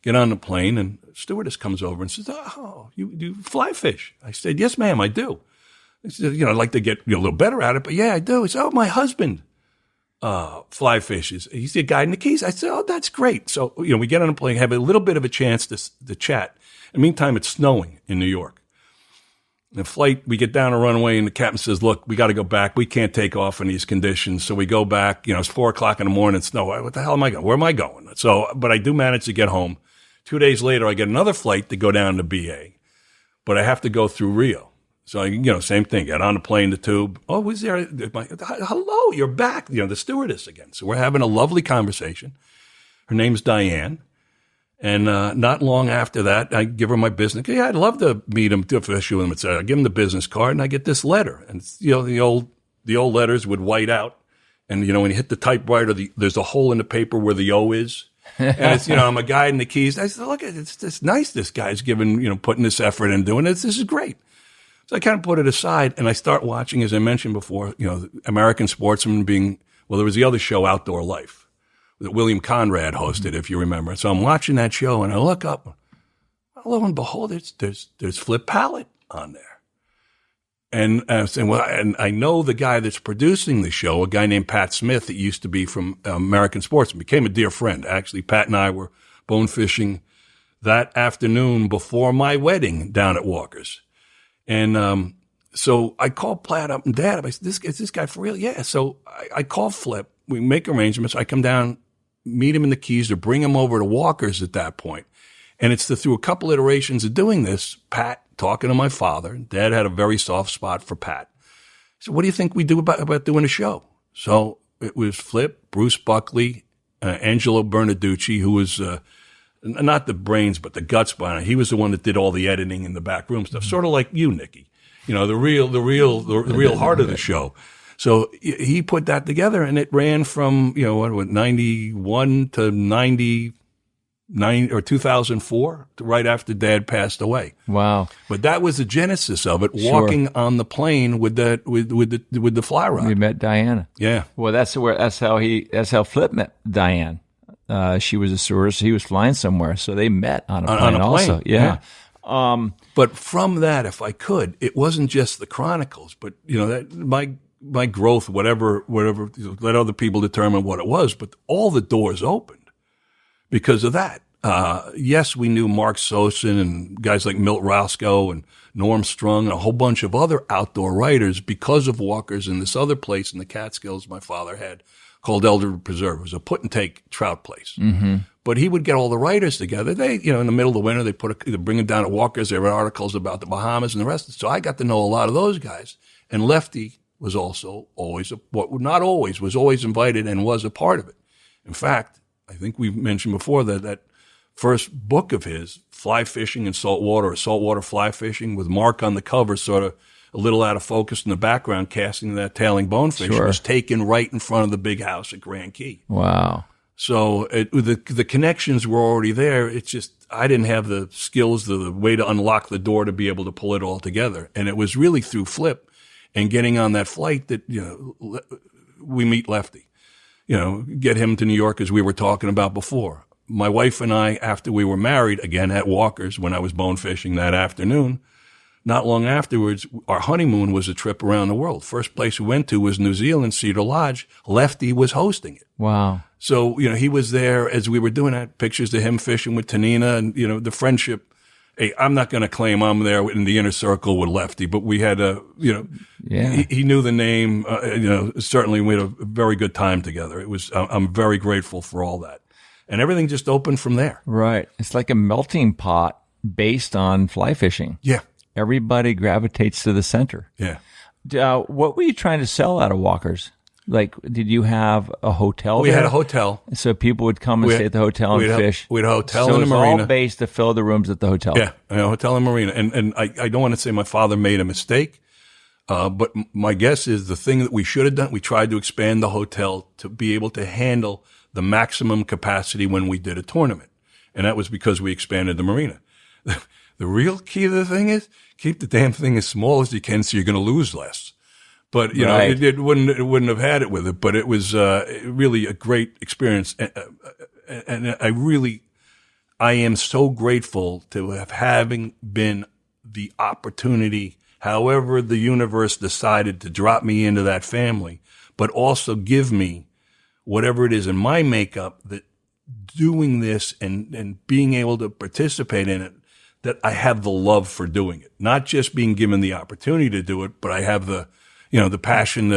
Get on the plane, and the stewardess comes over and says, "Oh, you do fly fish?" I said, "Yes, ma'am, I do." I said, "I'd like to get a little better at it, but yeah, I do." He said, "Oh, my husband fly fishes. He's the guy in the Keys." I said, "Oh, that's great." So we get on the plane, have a little bit of a chance to chat. In the meantime, it's snowing in New York. The flight, we get down a runway, and the captain says, "Look, we got to go back. We can't take off in these conditions." So we go back. It's 4:00 in the morning. It's snow. What the hell am I going? Where am I going? So, but I do manage to get home. 2 days later, I get another flight to go down to BA, but I have to go through Rio. So same thing. Get on the plane, the tube. Oh, was there? Hello, you're back. The stewardess again. So we're having a lovely conversation. Her name's Diane. And not long after that, I give her my business. Yeah, I'd love to meet him, to fish with him, etc. I give him the business card, and I get this letter. And it's, the old letters would white out, and when you hit the typewriter, there's a hole in the paper where the O is. And it's I'm a guy in the Keys. I said, look, it's nice. This guy's giving putting this effort and doing this. This is great. So I kind of put it aside, and I start watching, as I mentioned before, American Sportsman there was the other show, Outdoor Life, that William Conrad hosted, if you remember. So I'm watching that show, and I look up. Lo and behold, there's Flip Pallot on there. And I was saying, well, and I know the guy that's producing the show, a guy named Pat Smith that used to be from American Sports, and became a dear friend. Actually, Pat and I were bone fishing that afternoon before my wedding down at Walker's. And so I called Platt up and Dad. I said, is this guy for real? Yeah. So I call Flip. We make arrangements. I come down, meet him in the Keys to bring him over to Walker's at that point. And it's through a couple iterations of doing this, Pat talking to my father. Dad had a very soft spot for Pat. So what do you think we do about doing a show? So it was Flip, Bruce Buckley, Angelo Bernaducci, who was not the brains but the guts behind it. He was the one that did all the editing in the back room stuff, sort of like you, Nikki. You know, the real heart of the show. So he put that together, and it ran from 91 to 99 or 2004, right after Dad passed away. Wow! But that was the genesis of it. Walking on the plane with the fly rod. We met Diana. Yeah. Well, that's how Flip met Diane. She was a stewardess. He was flying somewhere, so they met on a plane. On a plane. Also. Yeah. But from that, if I could, it wasn't just the Chronicles, but that my growth, whatever, let other people determine what it was, but all the doors opened because of that. Yes, we knew Mark Sosin and guys like Milt Roscoe and Norm Strung and a whole bunch of other outdoor writers because of Walker's and this other place in the Catskills my father had called Elder Preserve. It was a put and take trout place. Mm-hmm. But he would get all the writers together. They, in the middle of the winter, they'd bring them down to Walker's. There were articles about the Bahamas and the rest. So I got to know a lot of those guys. And Lefty was also always invited and was a part of it. In fact, I think we've mentioned before that first book of his, Fly Fishing in Saltwater, or Saltwater Fly Fishing, with Mark on the cover, sort of a little out of focus in the background, casting that tailing bonefish, was taken right in front of the big house at Grand Key. Wow. So the connections were already there. It's just I didn't have the skills, the way to unlock the door to be able to pull it all together. And it was really through Flip and getting on that flight that we meet Lefty. Get him to New York, as we were talking about before. My wife and I, after we were married, again at Walker's when I was bone fishing that afternoon, not long afterwards, our honeymoon was a trip around the world. First place we went to was New Zealand, Cedar Lodge. Lefty was hosting it. Wow. So, he was there as we were doing that, pictures of him fishing with Tanina and, the friendship. Hey, I'm not going to claim I'm there in the inner circle with Lefty, but we had he knew the name, certainly we had a very good time together. It was, I'm very grateful for all that. And everything just opened from there. Right. It's like a melting pot based on fly fishing. Yeah. Everybody gravitates to the center. Yeah. What were you trying to sell out of Walker's? Like, did you have a hotel We there? had a hotel. So people would come and stay at the hotel and fish? We had a hotel in the marina. So it was all based to fill the rooms at the hotel? Yeah, a hotel and marina. And I don't want to say my father made a mistake, but my guess is the thing that we should have done, we tried to expand the hotel to be able to handle the maximum capacity when we did a tournament. And that was because we expanded the marina. The real key to the thing is keep the damn thing as small as you can so you're going to lose less. But, it wouldn't have had it with it, but it was really a great experience. And I am so grateful to having been the opportunity, however the universe decided to drop me into that family, but also give me whatever it is in my makeup that doing this and being able to participate in it, that I have the love for doing it. Not just being given the opportunity to do it, but I have the passion,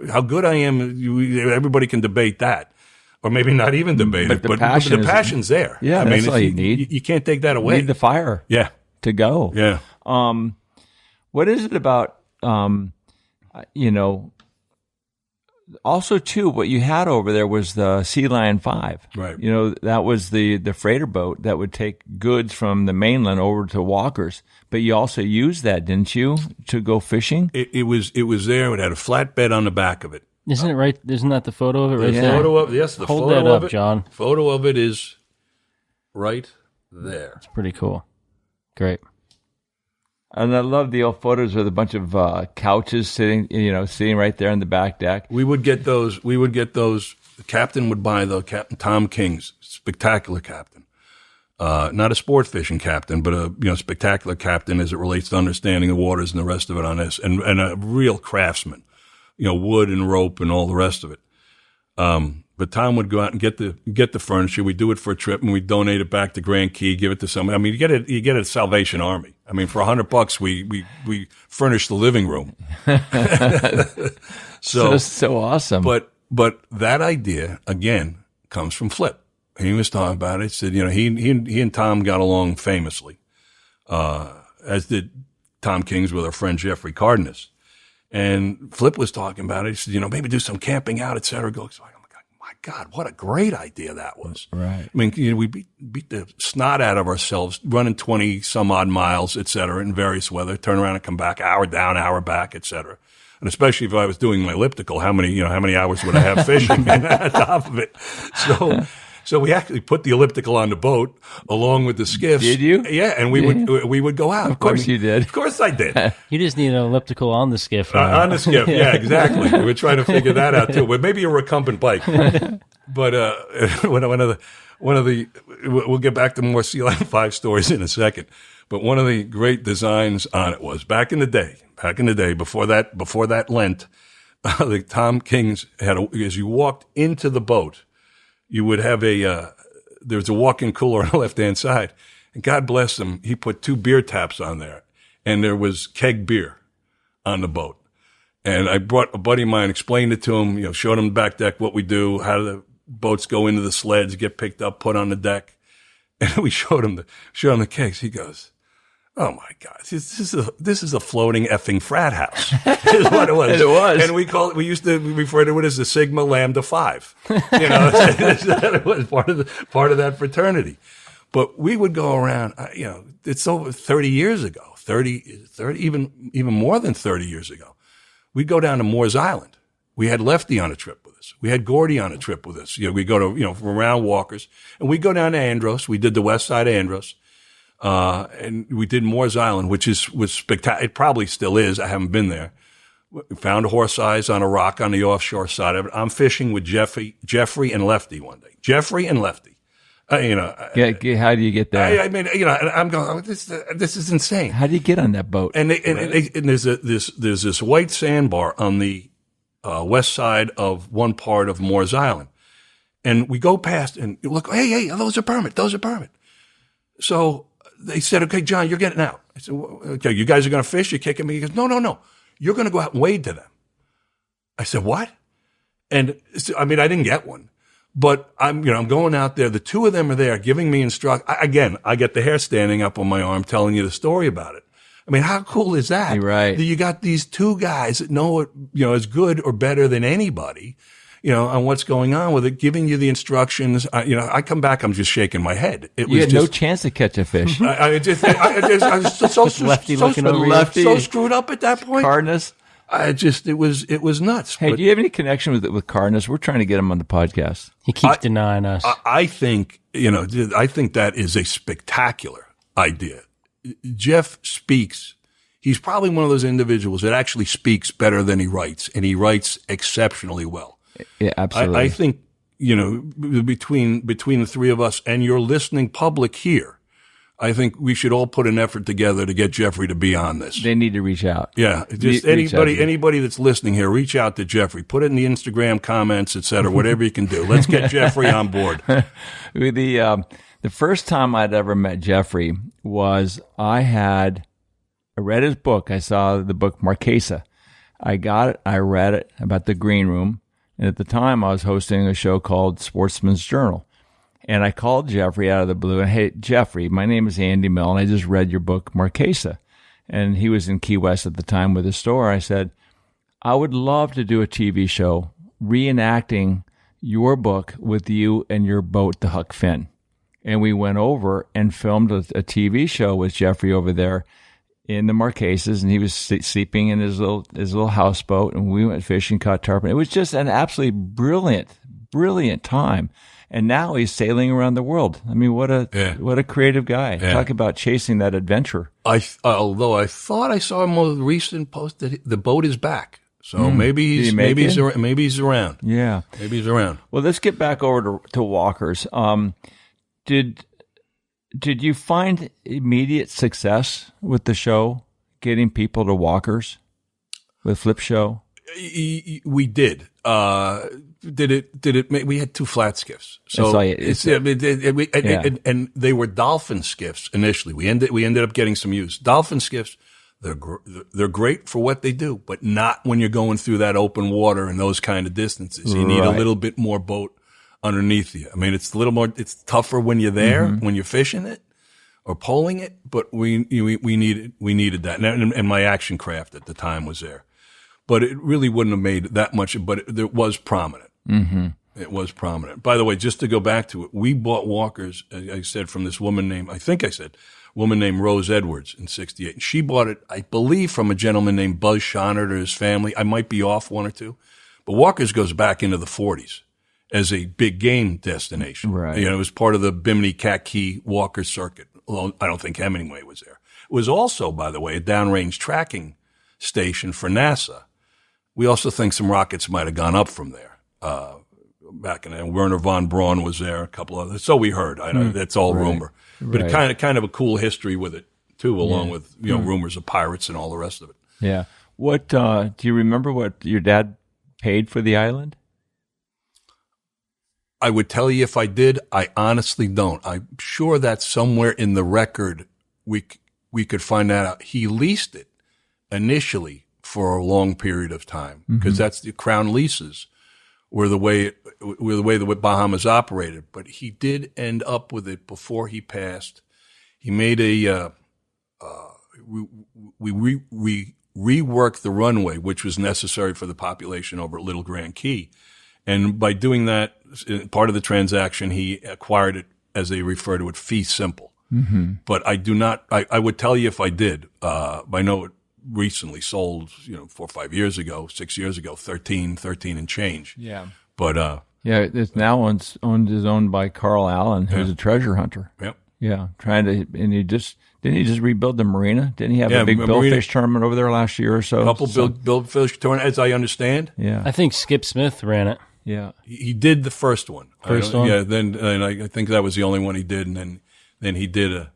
how good I am. Everybody can debate that, or maybe not even debate it, but the passion's there. Yeah, that's all you need. You can't take that away. You need the fire. Yeah. To go. Yeah. What is it about, also too, what you had over there was the Sea Lion 5. Right. That was the freighter boat that would take goods from the mainland over to Walker's. But you also used that, didn't you, to go fishing? It was there. It had a flatbed on the back of it. Isn't it right? Isn't that the photo of it right there? Hold that up, John. Photo of it is right there. It's pretty cool. Great. And I love the old photos with a bunch of couches sitting right there on the back deck. We would get those. The captain would buy Captain Tom King's, spectacular captain. not a sport fishing captain, but a spectacular captain as it relates to understanding the waters and the rest of it on this, and a real craftsman, wood and rope and all the rest of it. But Tom would go out and get the furniture. We do it for a trip, and we donate it back to Grand Key, give it to somebody. I mean, you get a Salvation Army. I mean, for $100, we furnish the living room. So awesome. But that idea again comes from Flip. He was talking about it. He said, he and Tom got along famously, as did Tom Kings with our friend Jeffrey Cardenas. And Flip was talking about it. He said, maybe do some camping out, et cetera. My God, what a great idea that was. Right. I mean, we beat the snot out of ourselves running 20 some odd miles, et cetera, in various weather, turn around and come back, hour down, hour back, et cetera. And especially if I was doing my elliptical, how many hours would I have fishing on top of it? So we actually put the elliptical on the boat along with the skiffs. Did you? Yeah, and we would go out. Of course you did. Of course I did. You just need an elliptical on the skiff. On the skiff, yeah, exactly. We're trying to figure that out too. But maybe a recumbent bike. But we'll get back to more Sea Lion 5 stories in a second. But one of the great designs on it was back in the day, before that Lent, the Tom Kings as you walked into the boat, you would have there's a walk-in cooler on the left-hand side. And God bless him, he put 2 beer taps on there. And there was keg beer on the boat. And I brought a buddy of mine, explained it to him, showed him the back deck, what we do, how the boats go into the sleds, get picked up, put on the deck. And we showed him the kegs. He goes, "Oh my God, this is a floating effing frat house." Is what it was. It was. And we used to refer to it as the Sigma Lambda Phi. It was part of that fraternity. But we would go around, it's over 30 years ago, 30 even more than 30 years ago. We'd go down to Moores Island. We had Lefty on a trip with us. We had Gordy on a trip with us. We go to, around Walkers, and we go down to Andros. We did the west side of Andros. And we did Moores Island, which was spectacular. It probably still is. I haven't been there. We found a horse eyes on a rock on the offshore side of it. I'm fishing with Jeffrey and Lefty one day. Jeffrey and Lefty. How do you get there? I'm going, this is insane. How do you get on that boat? And there's this white sandbar on the west side of one part of Moores Island. And we go past and look, hey, those are permit. So they said, "Okay, John, you're getting out." I said, "Okay, you guys are going to fish? You're kicking me?" He goes, No. You're going to go out and wade to them. I said, "What?" And I didn't get one, but I'm going out there. The 2 of them are there giving me Again, I get the hair standing up on my arm telling you the story about it. I mean, how cool is that? You're right. That you got these 2 guys that know it, as good or better than anybody, on what's going on with it, giving you the instructions. I come back, I'm just shaking my head. You had no chance to catch a fish. I was so screwed up at that point. Cardenas. It was nuts. Hey, do you have any connection with Cardenas? We're trying to get him on the podcast. He keeps denying us. I think that is a spectacular idea. Jeff speaks. He's probably one of those individuals that actually speaks better than he writes, and he writes exceptionally well. Yeah, absolutely. I think, between the 3 of us and your listening public here, I think we should all put an effort together to get Jeffrey to be on this. They need to reach out. Yeah. Just anybody that's listening here, reach out to Jeffrey. Put it in the Instagram comments, et cetera, whatever you can do. Let's get Jeffrey on board. The first time I'd ever met Jeffrey was I read his book. I saw the book Marquesa. I got it. I read it about the green room. And at the time, I was hosting a show called Sportsman's Journal. And I called Jeffrey out of the blue. And, "Hey, Jeffrey, my name is Andy Mill, and I just read your book, Marquesa." And he was in Key West at the time with his store. I said, "I would love to do a TV show reenacting your book with you and your boat, the Huck Finn." And we went over and filmed a TV show with Jeffrey over there in the Marquesas, and he was sleeping in his little houseboat, and we went fishing, caught tarpon. It was just an absolutely brilliant time. And now he's sailing around the world. I mean, what a creative guy. Yeah. Talk about chasing that adventure. Although I thought I saw a more recent post that the boat is back. So maybe he's around. Yeah. Maybe he's around. Well, let's get back over to Walkers. Did you find immediate success with the show, getting people to walkers with Flip Show? We did. Did it? We had 2 flat skiffs, so and they were dolphin skiffs initially. We ended up getting some use. Dolphin skiffs, they're great for what they do, but not when you're going through that open water and those kind of distances. You need a little bit more boat underneath you. I mean, it's it's tougher when you're there, when you're fishing it or poling it, but we needed that. And my action craft at the time was there. But it really wouldn't have made that much, but it was prominent. Mm-hmm. It was prominent. By the way, just to go back to it, we bought walkers, I said, from this woman named Rose Edwards in 68. And she bought it, I believe, from a gentleman named Buzz Schonert or his family. I might be off 1 or 2. But Walker's goes back into the 40s as a big game destination. Right. It was part of the Bimini Cat Key Walker circuit, although I don't think Hemingway was there. It was also, by the way, a downrange tracking station for NASA. We also think some rockets might have gone up from there. Back in there, Werner von Braun was there, a couple others. So we heard. I know that's all rumor, but it kind of a cool history with it too, along with rumors of pirates and all the rest of it. Yeah. What do you remember? What your dad paid for the island? I would tell you if I did. I honestly don't. I'm sure that somewhere in the record we could find that out. He leased it initially for a long period of time, because that's the Crown leases were the way the Bahamas operated. But he did end up with it before he passed. He made we reworked the runway, which was necessary for the population over at Little Grand Key. And by doing that, part of the transaction, he acquired it, as they refer to it, fee simple. Mm-hmm. But I do not, I would tell you if I did. I know it recently sold, 4 or 5 years ago, 6 years ago, 13 and change. Yeah. But, it's now owned by Carl Allen, who's a treasure hunter. Yep. Yeah. Didn't he just rebuild the marina? Didn't he have a big billfish tournament over there last year or so? A couple billfish tournament, as I understand. Yeah. I think Skip Smith ran it. Yeah. He did the first one. First one? Yeah. And I think that was the only one he did. And then he did a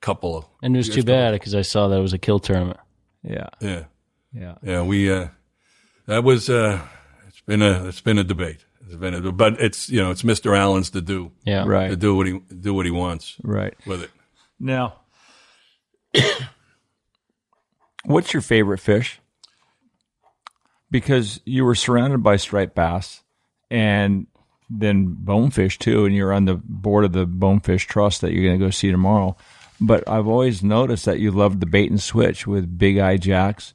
couple of. And it was too bad because I saw that it was a kill tournament. Yeah. Yeah. Yeah. Yeah. That was, it's been a debate. But it's Mr. Allen's to do. Yeah. Right. To do what he wants. Right. With it. Now, what's your favorite fish? Because you were surrounded by striped bass and then bonefish too, and you're on the board of the Bonefish Trust that you're going to go see tomorrow. But I've always noticed that you loved the bait and switch with big eye jacks.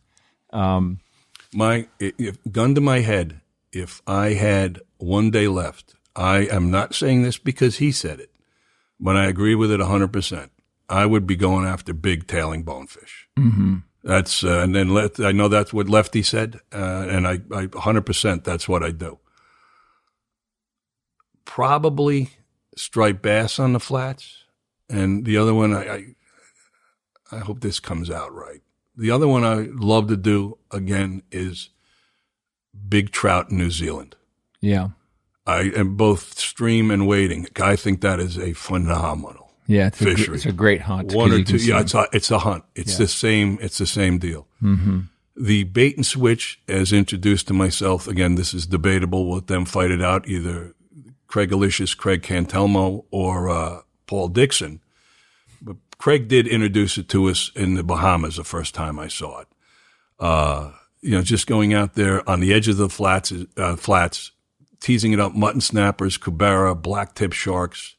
Gun to my head, if I had one day left, I am not saying this because he said it, but I agree with it 100%. I would be going after big tailing bonefish. Mm-hmm. That's and then I know that's what Lefty said, and I 100% that's what I do. Probably striped bass on the flats, and the other one I hope this comes out right. The other one I love to do again is big trout in New Zealand. Yeah, I am both stream and wading. I think that is a phenomenal. Yeah, fishery. It's a great hunt. One or two. Yeah, it's a hunt. It's the same deal. Mm-hmm. The bait and switch, as introduced to myself, again, this is debatable. We'll let them fight it out, either Craig Cantelmo or Paul Dixon. But Craig did introduce it to us in the Bahamas the first time I saw it. Just going out there on the edge of the flats, teasing it up, mutton snappers, cubera, black-tip sharks,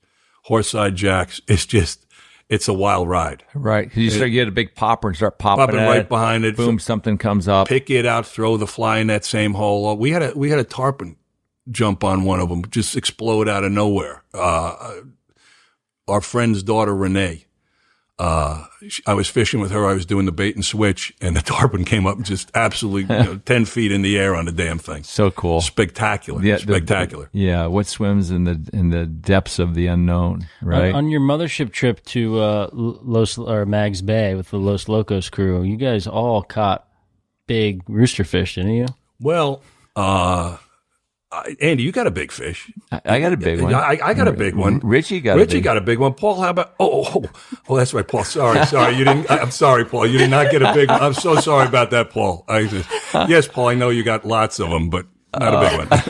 horse-eyed jacks. It's a wild ride. Right. Because you get a big popper and start popping right behind it. Boom, something comes up. Pick it out, throw the fly in that same hole. We had a tarpon jump on one of them, just explode out of nowhere. Our friend's daughter, Renee, I was fishing with her. I was doing the bait and switch, and the tarpon came up just absolutely 10 feet in the air on the damn thing. So cool. Spectacular. Yeah, spectacular. What swims in the depths of the unknown, right? On your mothership trip to Mags Bay with the Los Locos crew, you guys all caught big rooster fish, didn't you? Well, Andy, you got a big fish. I got a big one. I got a big one. Richie got a big one. Paul, how about? Oh, that's right, Paul. Sorry. You didn't. I'm sorry, Paul. You did not get a big one. I'm so sorry about that, Paul. Yes, Paul. I know you got lots of them, but not a big one.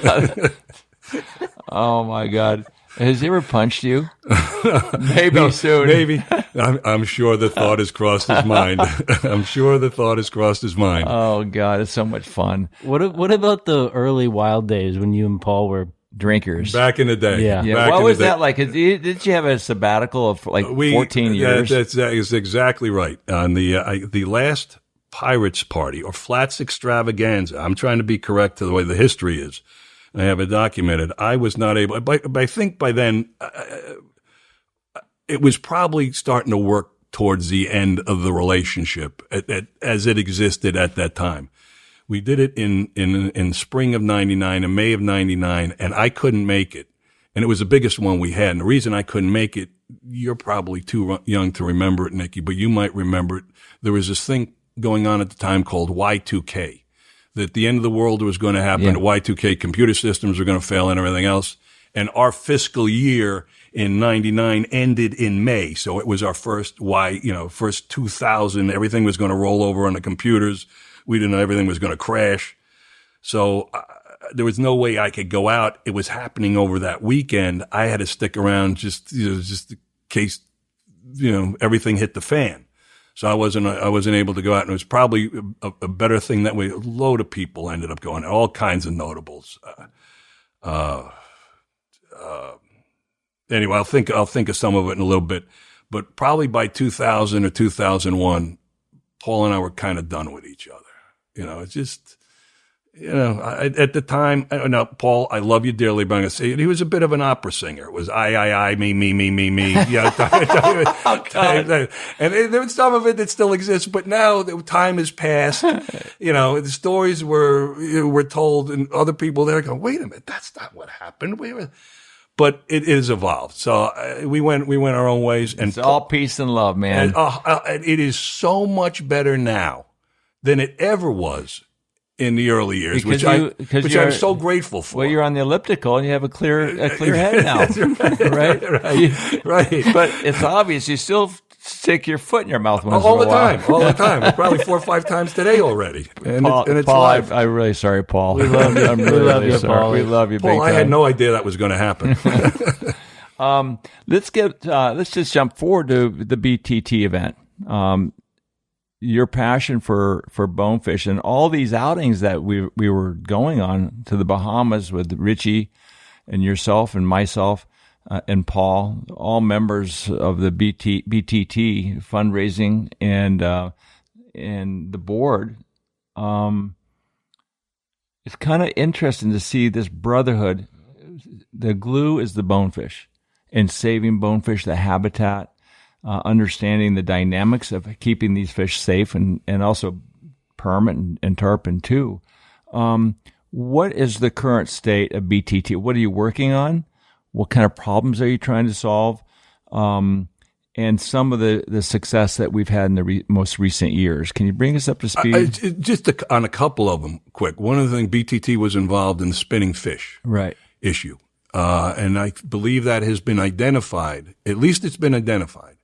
Oh my God. Has he ever punched you? Maybe soon. Maybe. I'm sure the thought has crossed his mind. Oh God, it's so much fun. What about the early wild days when you and Paul were drinkers? Back in the day. Yeah. What was that like? Did you have a sabbatical of like 14 years? That is exactly right. On the last Pirates Party or Flats Extravaganza, I'm trying to be correct to the way the history is. I have it documented. I was not able, but I think by then it was probably starting to work towards the end of the relationship as it existed at that time. We did it in spring of 99 and May of 99, and I couldn't make it. And it was the biggest one we had. And the reason I couldn't make it, you're probably too young to remember it, Nikki, but you might remember it. There was this thing going on at the time called Y2K. That the end of the world was going to happen. Yeah. Y2K computer systems were going to fail and everything else. And our fiscal year in 99 ended in May. So it was our first 2000. Everything was going to roll over on the computers. We didn't know everything was going to crash. So there was no way I could go out. It was happening over that weekend. I had to stick around just in case, everything hit the fan. So I wasn't able to go out, and it was probably a better thing that way. A load of people ended up going, all kinds of notables. Anyway, I'll think of some of it in a little bit, but probably by 2000 or 2001, Paul and I were kind of done with each other. It's just, at the time, now, Paul, I love you dearly, but I'm going to say he was a bit of an opera singer. It was I, me. Yeah. And there was some of it that still exists, but now the time has passed. The stories were told, and other people there go, wait a minute, that's not what happened. But it is evolved. So we went our own ways. And it's all peace and love, man. It is so much better now than it ever was in the early years, which I'm so grateful for. Well, you're on the elliptical and you have a clear head now, right? Right. But it's obvious you still stick your foot in your mouth once all in a while. All the time. Probably 4 or 5 times today already. And it's Paul, live. I'm really sorry, Paul. We love you. I'm really sorry. Paul. We love you, Paul. big time. I had no idea that was going to happen. Let's just jump forward to the BTT event. Your passion for bonefish and all these outings that we were going on to the Bahamas with Richie and yourself and myself and Paul, all members of the BTT fundraising and the board. It's kind of interesting to see this brotherhood. The glue is the bonefish and saving bonefish, the habitat. Understanding the dynamics of keeping these fish safe and also permit and tarpon too. What is the current state of BTT? What are you working on? What kind of problems are you trying to solve? And some of the success that we've had in the most recent years. Can you bring us up to speed? Just on a couple of them, quick. One of the things, BTT was involved in the spinning fish issue. And I believe that has been identified, at least it's been identified,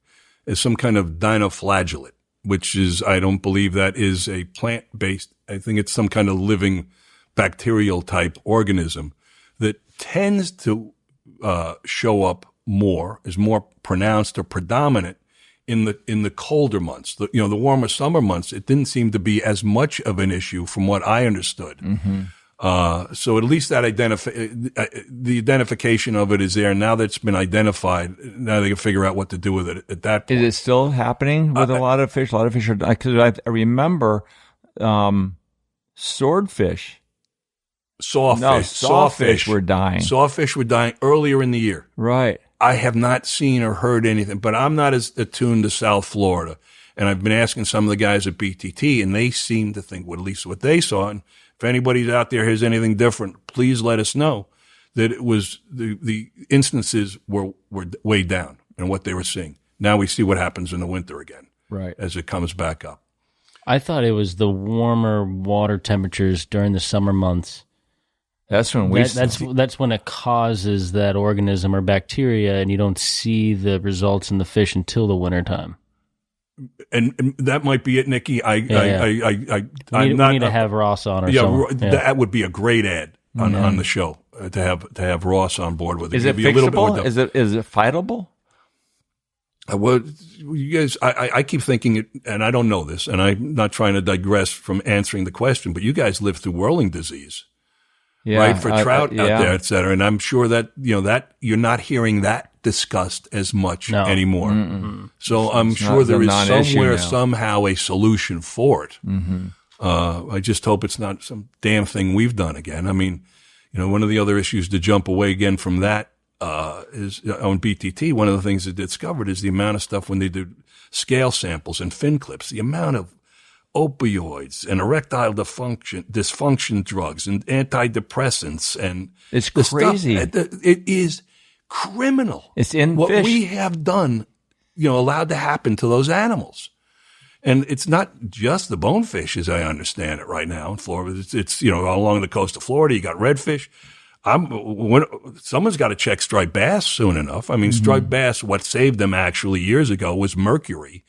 as some kind of dinoflagellate, which is, I don't believe that is a plant-based, I think it's some kind of living bacterial type organism that tends to show up more, is more pronounced or predominant in the colder months. The warmer summer months, it didn't seem to be as much of an issue from what I understood. Mm-hmm. So at least that the identification of it is there. Now that it's been identified, now they can figure out what to do with it at that point. Is it still happening with a lot of fish? A lot of fish are, because I remember, swordfish. Sawfish were dying. Sawfish were dying earlier in the year. Right. I have not seen or heard anything, but I'm not as attuned to South Florida. And I've been asking some of the guys at BTT, and they seem to think, well, at least what they saw, and if anybody out there has anything different, please let us know, that it was the instances were way down in what they were seeing. Now we see what happens in the winter again, right, as it comes back up. I thought it was the warmer water temperatures during the summer months That's when we. That's when it causes that organism or bacteria, and you don't see the results in the fish until the wintertime. And that might be it, Nikki. We need to have Ross on or something. Yeah. That would be a great ad on the show to have Ross on board with it. Is it fixable? Is it fightable? Well, you guys, I keep thinking it, and I don't know this, and I'm not trying to digress from answering the question, but you guys live through whirling disease, right? For trout out there, et cetera. And I'm sure that, that you're not hearing that discussed as much anymore. Mm-mm. So I'm sure there is somewhere, somehow a solution for it. Mm-hmm. I just hope it's not some damn thing we've done again. I mean, one of the other issues to jump away again from that, is on BTT, one of the things they discovered is the amount of stuff when they did scale samples and fin clips, the amount of opioids and erectile dysfunction drugs and antidepressants and it's crazy. It is criminal. It's in what fish. We have done, allowed to happen to those animals. And it's not just the bonefish, as I understand it right now in Florida. It's along the coast of Florida, you got redfish. Someone's got to check striped bass soon enough. I mean, striped bass, what saved them actually years ago was mercury.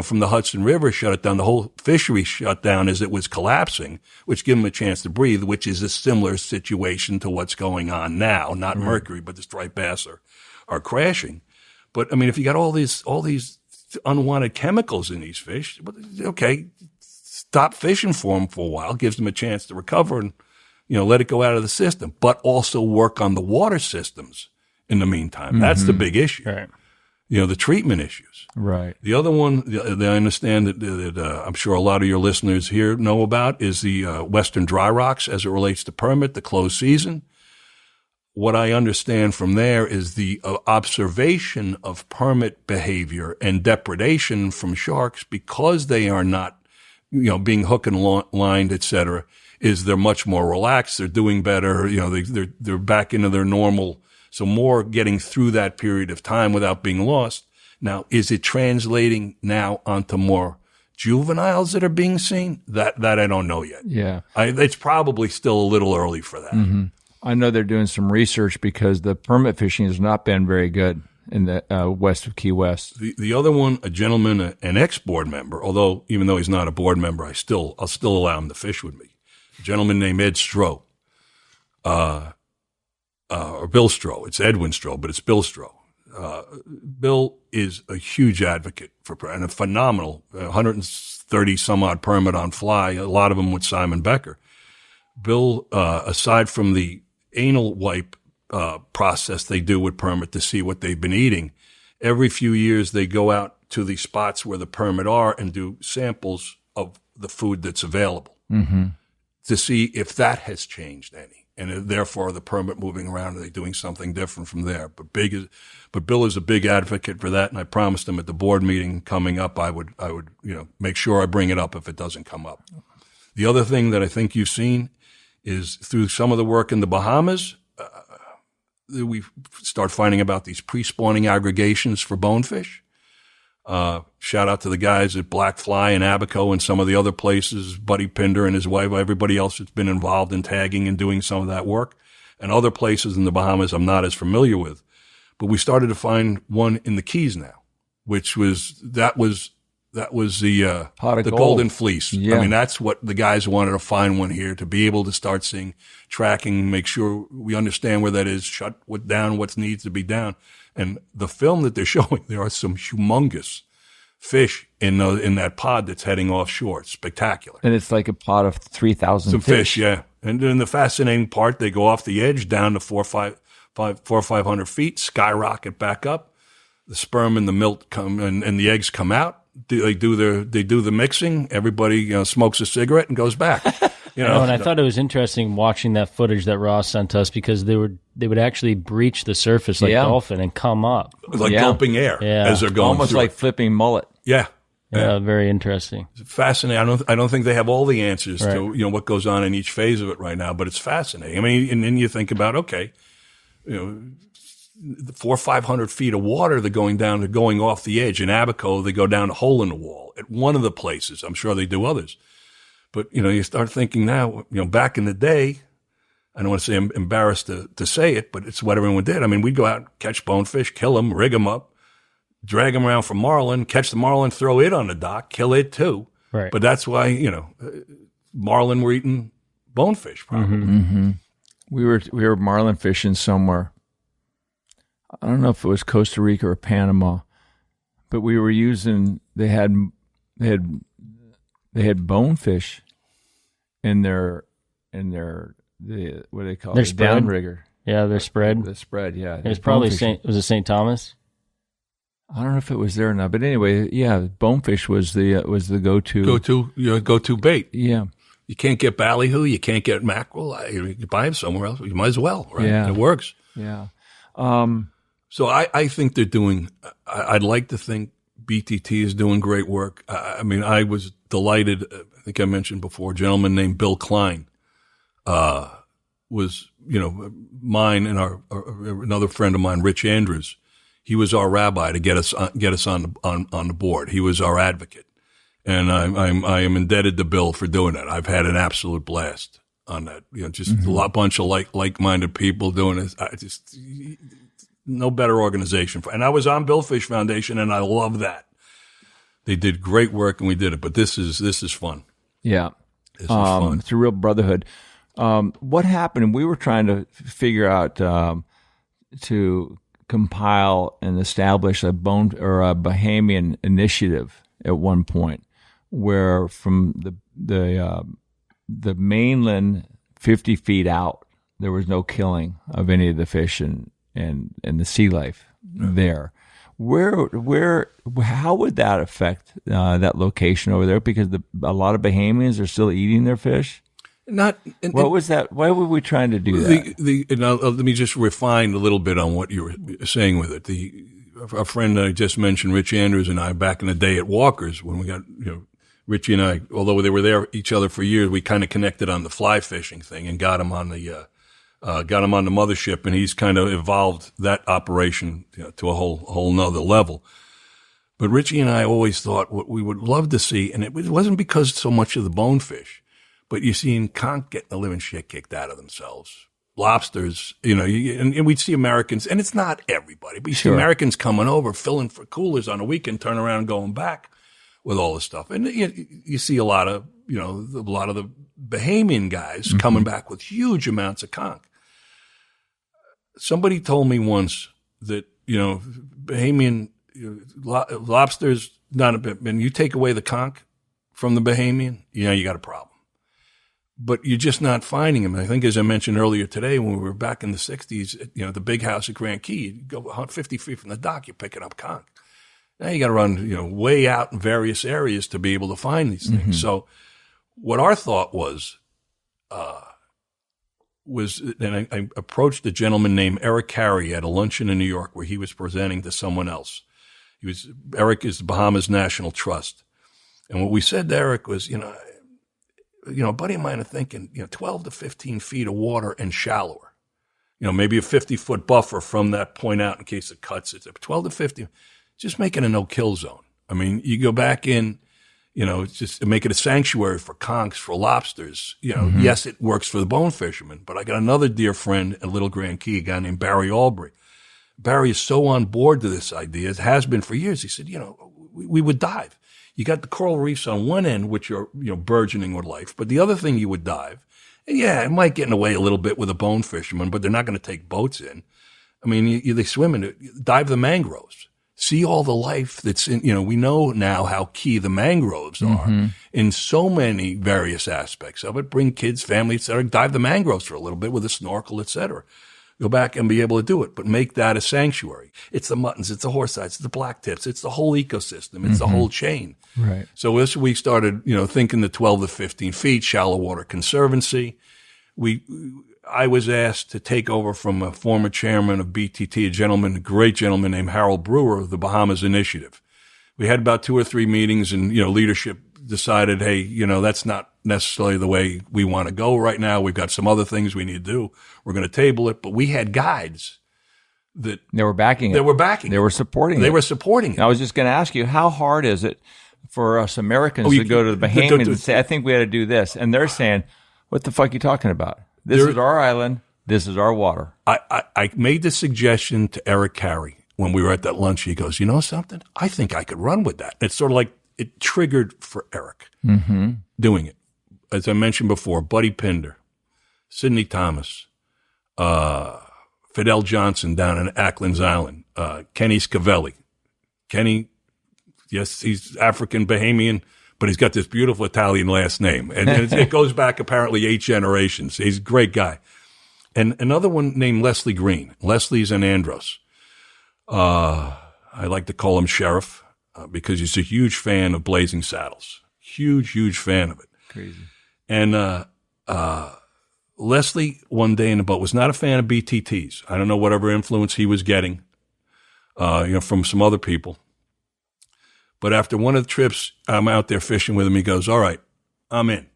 From the Hudson River shut it down. The whole fishery shut down as it was collapsing, which gave them a chance to breathe, which is a similar situation to what's going on now. Not mercury, but the striped bass are crashing. But I mean, if you got all these unwanted chemicals in these fish, okay, stop fishing for them for a while, gives them a chance to recover and let it go out of the system, but also work on the water systems in the meantime. That's the big issue. Right. The treatment issues. Right. The other one that I understand that I'm sure a lot of your listeners here know about is the Western dry rocks as it relates to permit, the closed season. What I understand from there is the observation of permit behavior and depredation from sharks because they are not, being hook and lined, et cetera, is they're much more relaxed. They're doing better. They're back into their normal. So more getting through that period of time without being lost. Now, is it translating now onto more juveniles that are being seen? That I don't know yet. Yeah. It's probably still a little early for that. Mm-hmm. I know they're doing some research because the permit fishing has not been very good in the west of Key West. The other one, a gentleman, an ex-board member, even though he's not a board member, I'll still allow him to fish with me. A gentleman named Ed Stroh, or Bill Stroh. It's Edwin Stroh, but it's Bill Stroh. Bill is a huge advocate and a phenomenal 130 some odd permit on fly, a lot of them with Simon Becker. Bill, aside from the anal wipe process they do with permit to see what they've been eating, every few years they go out to the spots where the permit are and do samples of the food that's available to see if that has changed any. And therefore, the permit moving around, are they doing something different from there? But Bill is a big advocate for that, and I promised him at the board meeting coming up, I would make sure I bring it up if it doesn't come up. The other thing that I think you've seen is through some of the work in the Bahamas, we start finding about these pre-spawning aggregations for bonefish. Shout out to the guys at Black Fly and Abaco and some of the other places, Buddy Pinder and his wife, everybody else that's been involved in tagging and doing some of that work. And other places in the Bahamas I'm not as familiar with. But we started to find one in the Keys now, which was the golden fleece. Yeah. I mean, that's what the guys wanted to find one here to be able to start seeing, tracking, make sure we understand where that is, shut down what needs to be down. And the film that they're showing, there are some humongous fish in that pod that's heading offshore. It's spectacular. And it's like a pod of 3,000 fish. Yeah. And then the fascinating part, they go off the edge down to 400 or 500 feet, skyrocket back up. The sperm and the milk come and the eggs come out. They do the mixing. Everybody smokes a cigarette and goes back. And I thought it was interesting watching that footage that Ross sent us because they would actually breach the surface like dolphin and come up like gulping air as they're going, almost like flipping mullet. Yeah, very interesting. It's fascinating. I don't think they have all the answers to what goes on in each phase of it right now, but it's fascinating. I mean, and then you think about 400 or 500 feet of water, they're going off the edge. In Abaco, they go down a hole in the wall at one of the places. I'm sure they do others. But, you start thinking now, back in the day, I don't want to say I'm embarrassed to say it, but it's what everyone did. I mean, we'd go out, catch bonefish, kill them, rig them up, drag them around for marlin, catch the marlin, throw it on the dock, kill it too. Right. But that's why, marlin were eating bonefish probably. Mm-hmm. We were marlin fishing somewhere. I don't know if it was Costa Rica or Panama, but we were using. They had bonefish in their what do they call their it? spread? Downrigger. Yeah, their spread. The spread, yeah. It was probably St. Thomas? I don't know if it was there or not, but anyway, yeah, bonefish was the Go-to bait. Yeah. You can't get ballyhoo, you can't get mackerel. You can buy them somewhere else. You might as well, right? Yeah. It works. Yeah. So I think they're doing. I'd like to think BTT is doing great work. I mean, I was delighted. I think I mentioned before, a gentleman named Bill Klein was, mine and another friend of mine, Rich Andrews. He was our rabbi to get us on the board. He was our advocate, and I am indebted to Bill for doing that. I've had an absolute blast on that. Just a bunch of like-minded people doing this. No better organization. And I was on Billfish Foundation, and I love that. They did great work, and we did it. But this is fun. Yeah. This is fun. It's a real brotherhood. What happened? We were trying to figure out to compile and establish a Bahamian initiative at one point, where from the mainland 50 feet out, there was no killing of any of the fish and the sea life there. How would that affect that location over there? Because a lot of Bahamians are still eating their fish. What was that? Why were we trying to do that? Let me just refine a little bit on what you were saying with it. Our friend I just mentioned, Rich Andrews, and I, back in the day at Walker's, when we got, Richie and I, although they were there each other for years, we kind of connected on the fly fishing thing and got him on the mothership, and he's kind of evolved that operation to a whole nother level. But Richie and I always thought what we would love to see, and it wasn't because so much of the bonefish, but you're seeing conch getting the living shit kicked out of themselves. Lobsters, and we'd see Americans, and it's not everybody, but you see Americans coming over, filling for coolers on a weekend, turning around and going back with all this stuff. And you see a lot of the Bahamian guys coming back with huge amounts of conch. Somebody told me once that, Bahamian lobsters, not a bit, when you take away the conch from the Bahamian, you got a problem. But you're just not finding them. I think, as I mentioned earlier today, when we were back in the 60s, the big house at Grand Key, you go 150 feet from the dock, you're picking up conch. Now you got to run, way out in various areas to be able to find these things. So what our thought was, and I approached a gentleman named Eric Carey at a luncheon in New York where he was presenting to someone else. Eric is the Bahamas National Trust. And what we said to Eric was, a buddy of mine are thinking, 12 to 15 feet of water and shallower. Maybe a 50-foot buffer from that point out in case it cuts. It's 12 to 50, just making a no-kill zone. I mean, you go back in, it's just make it a sanctuary for conchs, for lobsters. Yes, it works for the bone fishermen, but I got another dear friend at Little Grand Key, a guy named Barry Albury. Barry is so on board to this idea, it has been for years. He said, we would dive. You got the coral reefs on one end, which are, burgeoning with life, but the other thing you would dive, and it might get in the way a little bit with a bone fisherman, but they're not going to take boats in. I mean, they swim in it, dive the mangroves. See all the life that's in, we know now how key the mangroves are in so many various aspects of it. Bring kids, family, et cetera, dive the mangroves for a little bit with a snorkel, et cetera. Go back and be able to do it, but make that a sanctuary. It's the muttons, it's the horse sides, it's the black tips, it's the whole ecosystem, it's the whole chain. Right. So as we started, thinking the 12 to 15 feet, shallow water conservancy, I was asked to take over from a former chairman of BTT, a great gentleman named Harold Brewer of the Bahamas Initiative. We had about 2 or 3 meetings, and, leadership decided, hey, that's not necessarily the way we want to go right now. We've got some other things we need to do. We're going to table it. But we had guides that they were backing it. They were backing it. They were supporting it. They were supporting it. I was just going to ask you, how hard is it for us Americans to go to the Bahamians and say, I think we ought to do this? And they're saying, what the fuck are you talking about? This is our island. This is our water. I made the suggestion to Eric Carey when we were at that lunch. He goes, you know something? I think I could run with that. It's sort of like it triggered for Eric doing it. As I mentioned before, Buddy Pinder, Sidney Thomas, Fidel Johnson down in Ackland's Island, Kenny Scavelli. Kenny, yes, he's African Bahamian, but he's got this beautiful Italian last name. And it goes back apparently 8 generations. He's a great guy. And another one named Leslie Green. Leslie's in Andros. I like to call him Sheriff because he's a huge fan of Blazing Saddles. Huge fan of it. Crazy. And Leslie, one day in the boat, was not a fan of BTTs. I don't know whatever influence he was getting, from some other people. But after one of the trips, I'm out there fishing with him. He goes, all right, I'm in.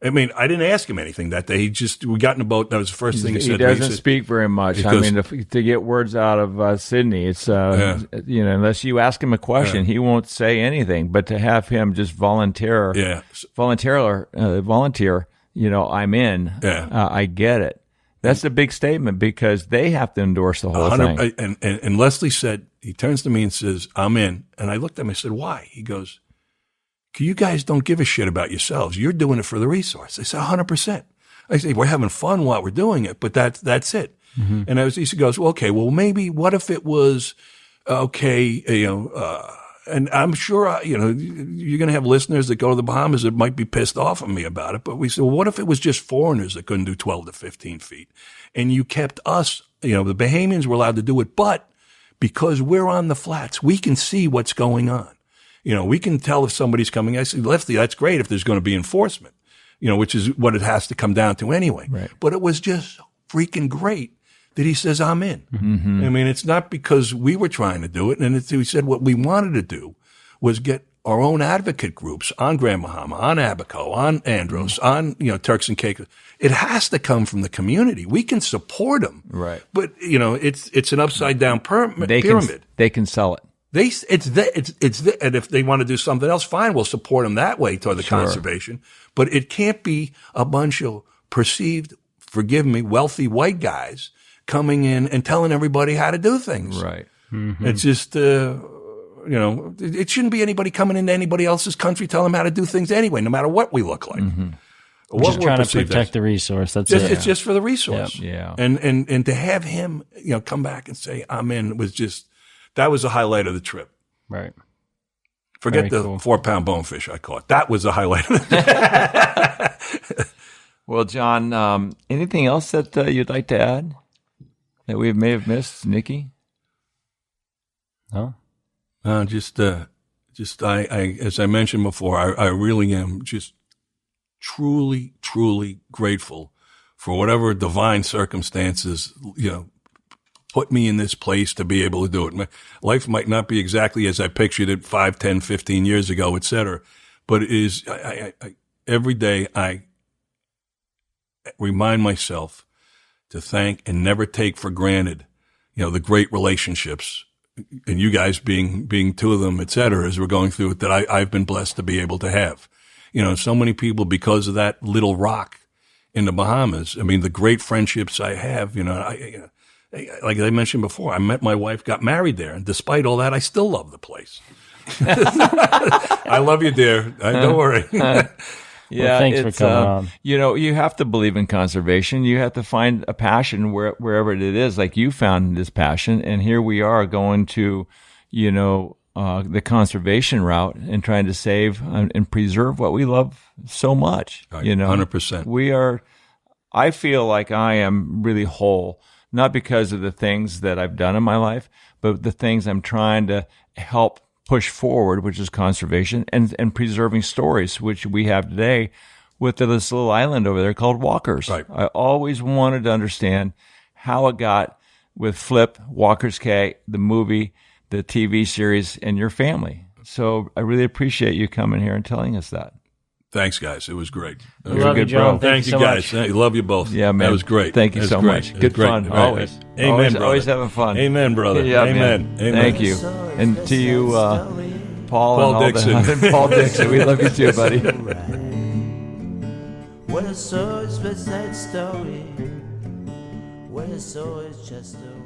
I mean, I didn't ask him anything that day. We got in the boat. That was the first thing he said. He doesn't speak very much. I mean, to get words out of Sydney, it's, unless you ask him a question, he won't say anything. But to have him just volunteer, I'm in, I get it. That's a big statement because they have to endorse the whole thing. And Leslie said, he turns to me and says, I'm in. And I looked at him and I said, why? He goes, you guys don't give a shit about yourselves. You're doing it for the resource. I said, 100%. I say, we're having fun while we're doing it, but that's it. Mm-hmm. And he goes, well, okay, well, maybe what if it was, and I'm sure, you're going to have listeners that go to the Bahamas that might be pissed off at me about it. But we said, well, what if it was just foreigners that couldn't do 12 to 15 feet? And you kept us, the Bahamians were allowed to do it, but because we're on the flats, we can see what's going on. We can tell if somebody's coming. I said, Lefty, that's great if there's going to be enforcement, which is what it has to come down to anyway. Right. But it was just freaking great that he says, I'm in. Mm-hmm. I mean, it's not because we were trying to do it. And he said what we wanted to do was get our own advocate groups on Grand Bahama, on Abaco, on Andros, on, Turks and Caicos. It has to come from the community. We can support them. Right. But, it's an upside down pyramid. They can sell it. And if they want to do something else, fine, we'll support them that way toward the conservation. But it can't be a bunch of perceived, forgive me, wealthy white guys coming in and telling everybody how to do things. Right. Mm-hmm. It's just, it shouldn't be anybody coming into anybody else's country telling them how to do things anyway, no matter what we look like. Mm-hmm. Just trying to protect the resource. That's it. It's just for the resource. Yeah. And to have him, come back and say, I'm in, that was the highlight of the trip. Right. Forget the 4-pound bonefish I caught. That was the highlight of the trip. Well, John, anything else that you'd like to add that we may have missed, Nikki? No. Just I as I mentioned before, I really am just truly, truly grateful for whatever divine circumstances, put me in this place to be able to do it. My life might not be exactly as I pictured it 5, 10, 15 years ago, et cetera, but it is, I every day I remind myself to thank and never take for granted, the great relationships, and you guys being two of them, et cetera, as we're going through it, that I've been blessed to be able to have. So many people, because of that little rock in the Bahamas, I mean, the great friendships I have, like I mentioned before, I met my wife, got married there, and despite all that, I still love the place. I love you, dear. Don't worry. Yeah, thanks for coming on. You have to believe in conservation. You have to find a passion wherever it is, like you found this passion, and here we are going to, the conservation route and trying to save and preserve what we love so much. Right, 100%. I feel like I am really whole. Not because of the things that I've done in my life, but the things I'm trying to help push forward, which is conservation and preserving stories, which we have today with this little island over there called Walker's. Right. I always wanted to understand how it got with Flip, Walker's Cay, the movie, the TV series, and your family. So I really appreciate you coming here and telling us that. Thanks, guys. It was great. Love you, John. Thank you, guys. I love you both. Yeah, man. That was great. Thank you so much. Good fun. Always. Amen, brother. Always having fun. Amen, brother. Yeah, Amen. Man. Thank you. And to you, Paul Dixon. Paul Dixon. We love you too, buddy. What I saw is West Side Story. What I saw is just a